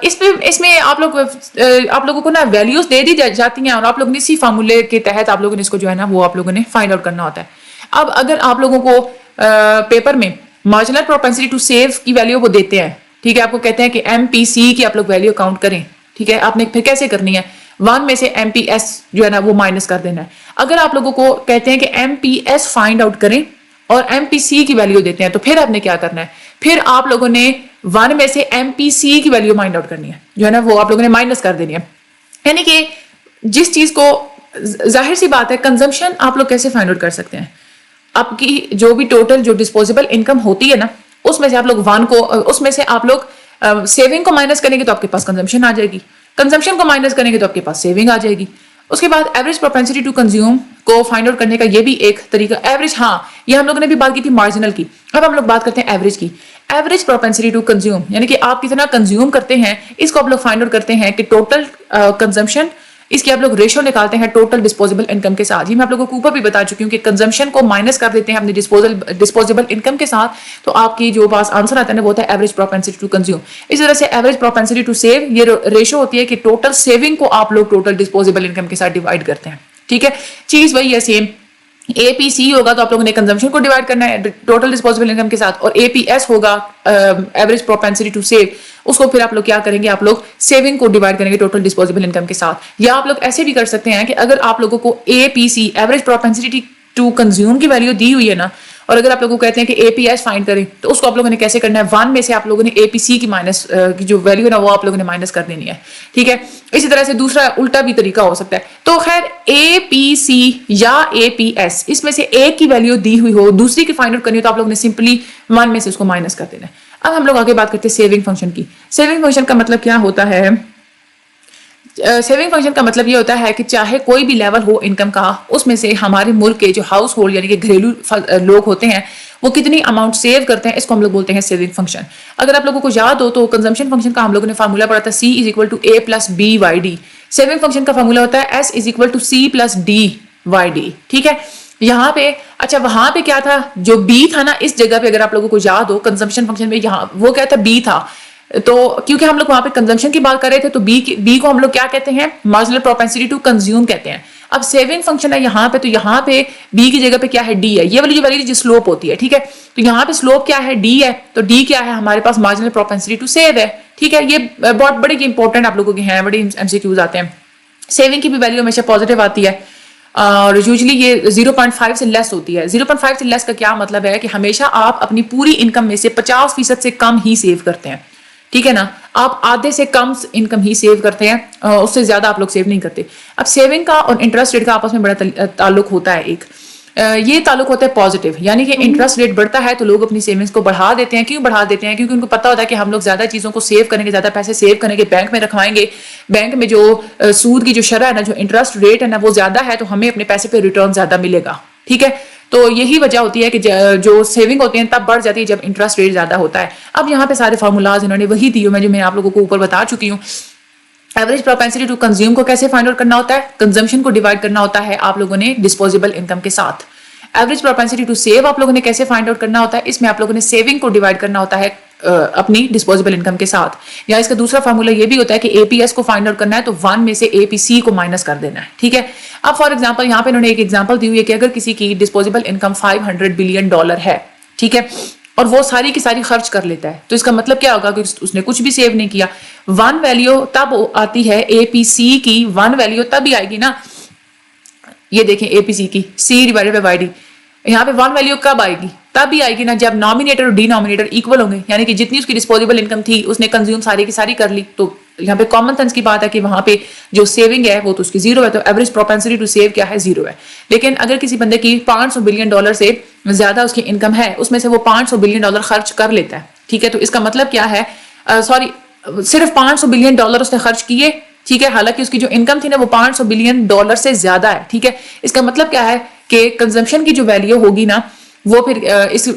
اس میں آپ لوگوں کو نا ویلیوز دے دی جاتی ہیں اور آپ لوگوں نے اسی فارمولے کے تحت آپ لوگوں نے اس کو جو ہے نا وہ آپ لوگوں نے فائنڈ آؤٹ کرنا ہوتا ہے. اب اگر آپ لوگوں کو پیپر میں مارجنل پروپینسٹی ٹو سیو کی ویلیو وہ دیتے ہیں, ٹھیک ہے, آپ کو کہتے ہیں کہ MPC کی آپ لوگ ویلیو کاؤنٹ کریں, ٹھیک ہے, آپ نے پھر کیسے کرنی ہے 1 میں سے MPS جو ہے نا وہ مائنس کر دینا ہے. اگر آپ لوگوں کو کہتے ہیں کہ MPS فائنڈ آؤٹ کریں اور MPC کی ویلیو دیتے ہیں تو پھر آپ نے کیا کرنا ہے, پھر آپ لوگوں نے 1 میں سے MPC کی ویلیو فائنڈ آؤٹ کرنی ہے جو ہے نا وہ آپ لوگوں نے مائنس کر دینی ہے. یعنی کہ جس چیز کو ظاہر سی بات ہے کنزمپشن آپ لوگ کیسے فائنڈ آؤٹ کر سکتے ہیں, آپ کی جو بھی ٹوٹل جو ڈسپوزیبل انکم ہوتی ہے نا اس میں سے آپ لوگ 1 کو اس میں سے آپ لوگ سیونگ کو مائنس کریں گے تو آپ کے پاس کنزمپشن آ جائے گی, کنزمپشن کو مائنس کریں گے تو آپ کے پاس سیونگ آ جائے گی. اس کے بعد ایوریج پروپینسٹی ٹو کنزیوم کو فائنڈ آؤٹ کرنے کا یہ بھی ایک طریقہ ایوریج, ہاں یہ ہم لوگوں نے بھی بات کی تھی مارجنل کی, اب ہم لوگ بات کرتے ہیں ایوریج کی. ایوریج پروپینسٹی ٹو کنزیوم یعنی کہ آپ کتنا کنزیوم کرتے ہیں اس کو آپ لوگ فائنڈ آؤٹ کرتے ہیں کہ ٹوٹل کنزمپشن اس کی آپ لوگ ریشو نکالتے ہیں ٹوٹل ڈسپوزیبل انکم کے ساتھ. یہ میں آپ لوگوں کو اوپر بھی بتا چکی ہوں کہ کنزمپشن کو مائنس کر دیتے ہیں اپنے ڈسپوزیبل انکم کے ساتھ, تو آپ کی جو پاس آنسر آتا ہے نا وہ ہوتا ہے ایوریج پروپینسٹی ٹو کنزیوم. اسی طرح سے ایوریج پروپینسٹی ٹو سیو, یہ ریشو ہوتی ہے کہ ٹوٹل سیونگ کو آپ لوگ ٹوٹل ڈسپوزیبل انکم کے ساتھ ڈیوائڈ کرتے ہیں. ٹھیک ہے, چیز وہی ہے سیم. اے پی سی ہوگا تو آپ لوگوں نے کنزمپشن کو ڈیوائڈ کرنا ہے ٹوٹل ڈسپوزیبل انکم کے ساتھ, اور اے پی ایس ہوگا ایوریج پروپینسٹی ٹو سیو, اس کو پھر آپ لوگ کیا کریں گے, آپ لوگ سیونگ کو ڈیوائڈ کریں گے ٹوٹل ڈسپوزیبل انکم کے ساتھ. یا آپ لوگ ایسے بھی کر سکتے ہیں کہ اگر آپ لوگوں کو اے پی سی ایوریج پروپینسٹی ٹو کنزیوم کی ویلیو دی ہوئی ہے نا, اور اگر آپ لوگوں کو کہتے ہیں کہ اے پی ایس فائنڈ کریں, تو اس کو آپ لوگوں نے کیسے کرنا ہے, 1 میں سے آپ لوگوں نے اے پی سی کی مائنس کی جو ویلیو ہے نا وہ آپ لوگوں نے مائنس کر دینی ہے. ٹھیک ہے, اسی طرح سے دوسرا الٹا بھی طریقہ ہو سکتا ہے. تو خیر اے پی سی یا اے پی ایس اس میں سے ایک کی ویلیو دی ہوئی ہو, دوسری کی فائنڈ آؤٹ کرنی ہو, تو آپ لوگوں نے سمپلی 1 میں سے اس کو مائنس کر دینا ہے. اب ہم لوگ آگے بات کرتے ہیں سیونگ فنکشن کی. سیونگ فنکشن کا مطلب کیا ہوتا ہے, سیونگ فنکشن کا مطلب یہ ہوتا ہے کہ چاہے کوئی بھی لیول ہو انکم کا, اس میں سے ہمارے ملک کے جو ہاؤس ہولڈ یعنی کہ گھریلو لوگ ہوتے ہیں وہ کتنی اماؤنٹ سیو کرتے ہیں, اس کو ہم لوگ بولتے ہیں سیونگ فنکشن. اگر آپ لوگوں کو یاد ہو تو کنزمپشن فنکشن کا ہم لوگوں نے فارمولا پڑھا تھا C = A + B/D. Saving function کا فارمولا ہوتا ہے S = C + D/D. ٹھیک ہے, یہاں پہ اچھا وہاں پہ کیا تھا, جو B تھا نا اس جگہ پہ اگر آپ لوگوں کو یاد ہو کنزمپشن فنکشن میں, یہاں وہ کیا تھا, B تھا. تو کیونکہ ہم لوگ وہاں پہ کنزمپشن کی بات کر رہے تھے تو بی کو ہم لوگ کیا کہتے ہیں, مارجنل پروپینسٹی ٹو کنزیوم کہتے ہیں. اب سیونگ فنکشن ہے یہاں پہ, تو یہاں پہ بی کی جگہ پہ کیا ہے, ڈی ہے. یہ والی جو ویلیو جو سلوپ ہوتی ہے, ٹھیک ہے, تو یہاں پہ سلوپ کیا ہے, ڈی ہے. تو ڈی کیا ہے ہمارے پاس, مارجنل پروپینسٹی ٹو سیو ہے. ٹھیک ہے, یہ بہت بڑے امپورٹنٹ آپ لوگوں کے ہیں, بڑے ایم سی کیوز آتے ہیں. سیونگ کی بھی ویلیو ہمیشہ پازیٹیو آتی ہے, اور یوزلی یہ 0.5 سے لیس ہوتی ہے. 0.5 سے لیس کا کیا مطلب ہے کہ ہمیشہ آپ اپنی پوری انکم میں سے 50% سے کم ہی سیو کرتے ہیں. ٹھیک ہے نا, آپ آدھے سے کم انکم ہی سیو کرتے ہیں, اس سے زیادہ آپ لوگ سیو نہیں کرتے. اب سیونگ کا اور انٹرسٹ ریٹ کا آپس میں بڑا تعلق ہوتا ہے. ایک یہ تعلق ہوتا ہے پازیٹیو, یعنی کہ انٹرسٹ ریٹ بڑھتا ہے تو لوگ اپنی سیونگز کو بڑھا دیتے ہیں. کیوں بڑھا دیتے ہیں, کیونکہ ان کو پتا ہوتا ہے کہ ہم لوگ زیادہ چیزوں کو سیو کریں گے, زیادہ پیسے سیو کریں گے, بینک میں رکھوائیں گے, بینک میں جو سود کی جو شرح ہے نا, جو انٹرسٹ ریٹ ہے نا وہ زیادہ ہے, تو ہمیں اپنے پیسے پہ ریٹرن زیادہ ملے گا. ٹھیک ہے, تو یہی وجہ ہوتی ہے کہ جو سیونگ ہوتی ہیں تب بڑھ جاتی ہے جب انٹرسٹ ریٹ زیادہ ہوتا ہے. اب یہاں پہ سارے فارمولاز انہوں نے وہی دیے جو میں آپ لوگوں کو اوپر بتا چکی ہوں. ایوریج پروپینسٹی ٹو کنزیوم کو کیسے فائنڈ آؤٹ کرنا ہوتا ہے, کنزمپشن کو ڈیوائڈ کرنا ہوتا ہے آپ لوگوں نے ڈسپوزیبل انکم کے ساتھ. ایوریج پروپینسٹی ٹو سیو آپ لوگوں نے کیسے فائنڈ آؤٹ کرنا ہوتا ہے, اس میں آپ لوگوں نے سیونگ کو ڈیوائڈ کرنا ہوتا ہے اپنی ڈسپوزیبل انکم کے ساتھ. یا اس کا دوسرا فارمولا یہ بھی ہوتا ہے کہ اے پی ایس کو فائنڈ آؤٹ کرنا ہے تو 1 میں سے اے پی سی کو مائنس کر دینا ہے. ٹھیک ہے, اب فار ایگزامپل یہاں پہ انہوں نے ایک ایگزامپل دی ہوئی ہے کہ اگر کسی کی ڈسپوزیبل انکم $500 بلین ہے, ٹھیک ہے, اور وہ ساری کی ساری خرچ کر لیتا ہے, تو اس کا مطلب کیا ہوگا کہ اس نے کچھ بھی سیو نہیں کیا. 1 ویلیو تب آتی ہے اے پی سی کی, 1 ویلیو تب ہی آئے گی نا, یہ دیکھیں اے پی سی کی C//D, یہاں پہ 1 ویلیو کب آئے گی, تب بھی آئے گی نا جب نامینیٹر اور ڈینامینیٹر ایکول ہوں گے, یعنی کہ جتنی اس کی ڈسپوزیبل انکم تھی اس نے کنزیوم ساری کی ساری کر لی. تو یہاں پہ کامن سینس کی بات ہے کہ وہاں پہ جو سیونگ ہے وہ تو اس کی 0 ہے, تو ایوریج پروپینسٹی ٹو سیو کیا ہے, 0 ہے. لیکن اگر کسی بندے کی $500 بلین سے زیادہ اس کی انکم ہے, اس میں سے وہ $500 بلین خرچ کر لیتا ہے. ٹھیک ہے, تو اس کا مطلب کیا ہے, صرف $500 بلین اس نے خرچ کیے. ٹھیک ہے, حالانکہ اس کی جو انکم تھی نا وہ $500 بلین سے زیادہ ہے. ٹھیک ہے, اس کا مطلب کیا ہے کہ کنزمپشن کی جو ویلیو ہوگی نا وہ پھر اس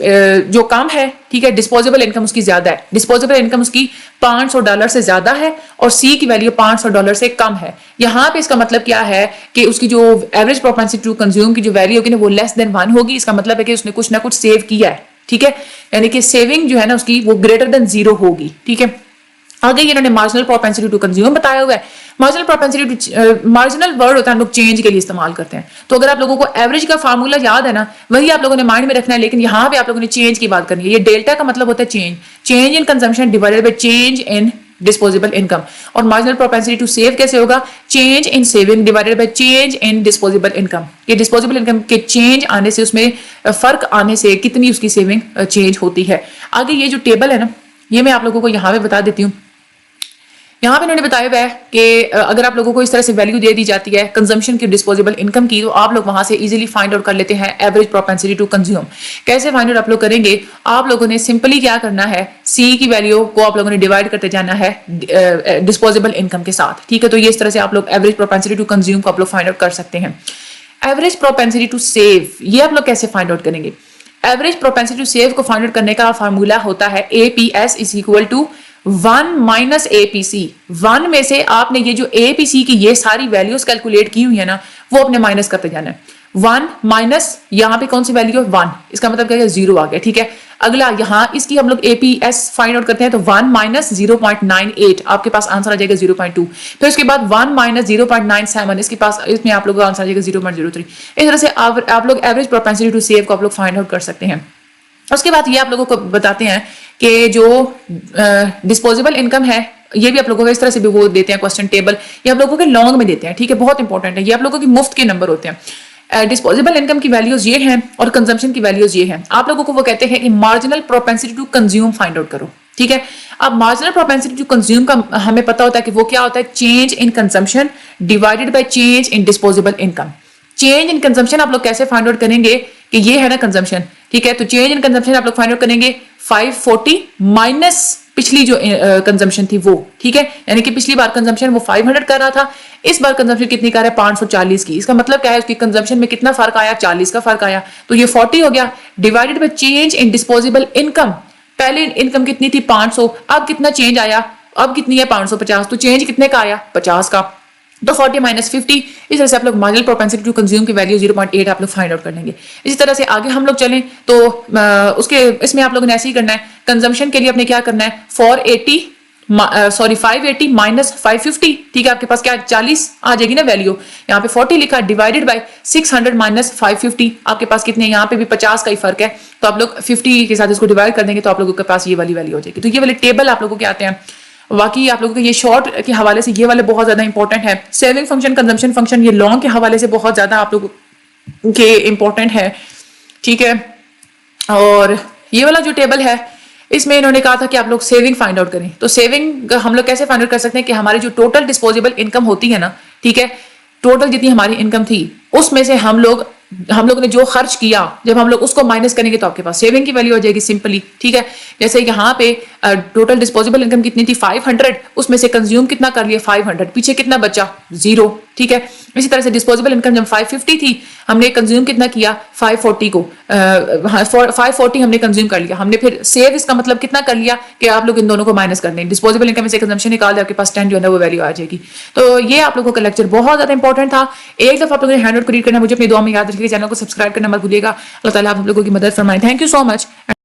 جو کم ہے, ٹھیک ہے, ڈسپوزیبل انکم اس کی زیادہ ہے, ڈسپوزیبل انکم اس کی $500 سے زیادہ ہے, اور سی کی ویلیو $500 سے کم ہے. یہاں پہ اس کا مطلب کیا ہے کہ اس کی جو ایوریج پروپینسٹی ٹو کنزیوم کی جو ویلیو ہوگی نا وہ <1 ہوگی. اس کا مطلب ہے کہ اس نے کچھ نہ کچھ سیو کیا ہے. ٹھیک ہے, یعنی کہ سیونگ جو ہے نا اس کی وہ >0 ہوگی. ٹھیک ہے, آگے انہوں نے مارجنل پروپینسٹی ٹو کنزیوم بتایا ہوا ہے. Marginal propensity to marginal word ہوتا ہے ہم لوگ چینج کے لیے استعمال کرتے ہیں. تو اگر آپ لوگوں کو ایوریج کا فارمولا یاد ہے نا وہی آپ لوگوں نے مائنڈ میں رکھنا ہے, لیکن یہاں پہ آپ لوگوں نے چینج کی بات کرنی ہے. یہ ڈیلٹا کا مطلب ہوتا ہے change, change in consumption divided by change in disposable income. اور مارجنل پروپینسٹی ٹو سیو کیسے ہوگا, change in saving divided by change in disposable income. یہ ڈسپوزیبل انکم کے چینج آنے سے, اس میں فرق آنے سے کتنی اس کی سیونگ چینج ہوتی ہے. آگے یہ جو ٹیبل ہے نا یہ میں آپ لوگوں کو یہاں پہ بتا دیتی ہوں. یہاں پہ انہوں نے بتایا ہوا ہے کہ اگر آپ لوگوں کو اس طرح سے ویلیو دے دی جاتی ہے کنزمپشن کی ڈسپوزیبل انکم کی, تو آپ لوگ وہاں سے ایزیلی فائنڈ آؤٹ کر لیتے ہیں ایوریج پروپینسٹی ٹو کنزیوم. کیسے فائنڈ آؤٹ آپ لوگ کریں گے, آپ لوگوں نے سمپلی کیا کرنا ہے, سی کی ویلیو کو آپ لوگوں نے ڈیوائڈ کرتے جانا ہے ڈسپوزیبل انکم کے ساتھ. ٹھیک ہے, تو یہ اس طرح سے آپ لوگ ایوریج پروپینسٹی ٹو کنزیوم کو آپ لوگ فائنڈ آؤٹ کر سکتے ہیں. ایوریج پروپینسٹی ٹو سیو یہ آپ لوگ کیسے فائنڈ آؤٹ کریں گے. ایوریج پروپینسٹی ٹو سیو کو فائنڈ آؤٹ کرنے کا فارمولا ہوتا ہے اے پی ایس = 1 مائنس اے پی سی. 1 میں سے آپ نے یہ جو اے پی سی کی یہ ساری ویلیوز کیلکولیٹ کی ہوئی ہے نا وہ اپنے مائنس کرتے جانا ہے. 1 مائنس یہاں پہ کون سی ویلیو ہے 1, اس کا مطلب کیا ہے 0 آ گیا. ٹھیک ہے, اگلا یہاں اس کی ہم لوگ اے پی ایس فائنڈ آؤٹ کرتے ہیں تو 1 مائنس 0.98 آپ کے پاس آنسر آ جائے گا 0.2. پھر اس کے بعد 1 مائنس 0.97 اس میں آپ لوگوں کا آنسر آ جائے گا 0.03. اس طرح سے آپ لوگ ایوریج پروپینسٹی ٹو سیو کو آپ لوگ فائنڈ آؤٹ کر سکتے ہیں. اس کے بعد یہ آپ لوگوں کو بتاتے ہیں کہ جو ڈسپوزیبل انکم ہے یہ بھی آپ لوگوں کو اس طرح سے بھی وہ دیتے ہیں کوسچن ٹیبل, یہ آپ لوگوں کے لانگ میں دیتے ہیں. ٹھیک ہے, بہت انپورٹنٹ ہے, یہ آپ لوگوں کی مفت کے نمبر ہوتے ہیں. ڈسپوزیبل انکم کی ویلیوز یہ ہیں اور کنزمپشن کی ویلیوز یہ ہیں. آپ لوگوں کو وہ کہتے ہیں کہ marginal propensity to consume find out کرو. ٹھیک ہے, اب مارجنل پروپینسٹی ٹو کنزیوم کا ہمیں پتا ہوتا ہے کہ وہ کیا ہوتا ہے, change in consumption divided by change in disposable income. Change in consumption آپ لوگ کیسے فائنڈ آؤٹ کریں گے کہ یہ ہے نا کنزمپشن. ٹھیک ہے, تو چینج ان کنزمپشن آپ لوگ فائنڈ آؤٹ کریں گے 540 مائنس پچھلی جو کنزمپشن تھی وہ. ٹھیک ہے, یعنی کہ پچھلی بار کنزمپشن وہ 500 کر رہا تھا, اس بار کنزمپشن کتنی کر رہا ہے 540 کی. اس کا مطلب کیا ہے, اس کی کنزمپشن میں کتنا فرق آیا, 40 کا فرق آیا, تو یہ 40 ہو گیا. Divided by change in disposable income, پہلے انکم کتنی تھی 500, اب کتنا چینج آیا, اب کتنی ہے 550, تو چینج کتنے کا آیا 50 کا, تو 40 مائنس 50. اس طرح سے آپ لوگ مارجنل پروپینسٹی ٹو کنزیوم کی ویلیو 0.8 آپ لوگ فائنڈ آؤٹ کر لیں گے. اسی طرح سے آگے ہم لوگ چلیں تو اس میں آپ لوگوں نے ایسے ہی کرنا ہے. کنزمپشن کے لیے آپ نے کیا کرنا ہے 580 مائنس 550. ٹھیک ہے, آپ کے پاس کیا 40 آ جائے گی نا ویلیو, یہاں پہ 40 لکھا ڈیوائڈیڈ بائی 600 مائنس 550. آپ کے پاس کتنے, یہاں پہ بھی 50 کا ہی فرق ہے, تو آپ لوگ 50 کے ساتھ اس کو ڈیوائڈ کر دیں گے تو آپ لوگوں کے پاس یہ والی ویلیو ہو جائے گی. تو یہ والے ٹیبل آپ لوگوں کے آتے ہیں. واقعی آپ لوگوں کے یہ شارٹ کے حوالے سے یہ والے بہت زیادہ امپورٹنٹ ہے. سیونگ فنکشن, کنزمپشن فنکشن, یہ لانگ کے حوالے سے بہت زیادہ آپ لوگوں کے امپورٹنٹ ہے. ٹھیک ہے, اور یہ والا جو ٹیبل ہے اس میں انہوں نے کہا تھا کہ آپ لوگ سیونگ فائنڈ آؤٹ کریں. تو سیونگ ہم لوگ کیسے فائنڈ آؤٹ کر سکتے ہیں کہ ہماری جو ٹوٹل ڈسپوزیبل انکم ہوتی ہے نا, ٹھیک ہے, ٹوٹل جتنی ہماری انکم تھی اس میں سے ہم لوگ نے جو خرچ کیا, جب ہم لوگ اس کو مائنس کریں گے تو آپ کے پاس سیونگ کی ویلیو ہو جائے گی سمپلی. ٹھیک ہے, جیسے یہاں پہ ٹوٹل ڈسپوزیبل انکم کتنی تھی 500, اس میں سے کنزیوم کتنا کر لیا 500, پیچھے کتنا بچا 0. ٹھیک ہے, اسی طرح سے ڈسپوزیبل انکم جب 550 تھی ہم نے کنزیوم کتنا کیا 540 کو, 540 ہم نے کنزیوم کر لیا. ہم نے پھر سیو اس کا مطلب کتنا کر لیا کہ آپ لوگ ان دونوں کو مائنس کر دیں, ڈسپوزیبل انکم میں سے کنزمپشن نکال دیں, آپ کے پاس 10 جو ہے نا وہ ویلیو آ جائے گی. تو یہ آپ لوگوں کا لیکچر بہت زیادہ انپورٹنٹ تھا. ایک دفعہ آپ لوگوں نے ہینڈ آؤٹ کو ریڈ کرنا, مجھے اپنی دعا میں یاد رکھیے, چینل کو سبسکرائب کرنا مت بھولیے گا. اللہ تعالیٰ آپ لوگوں کی مدد فرمائے. Thank you so much.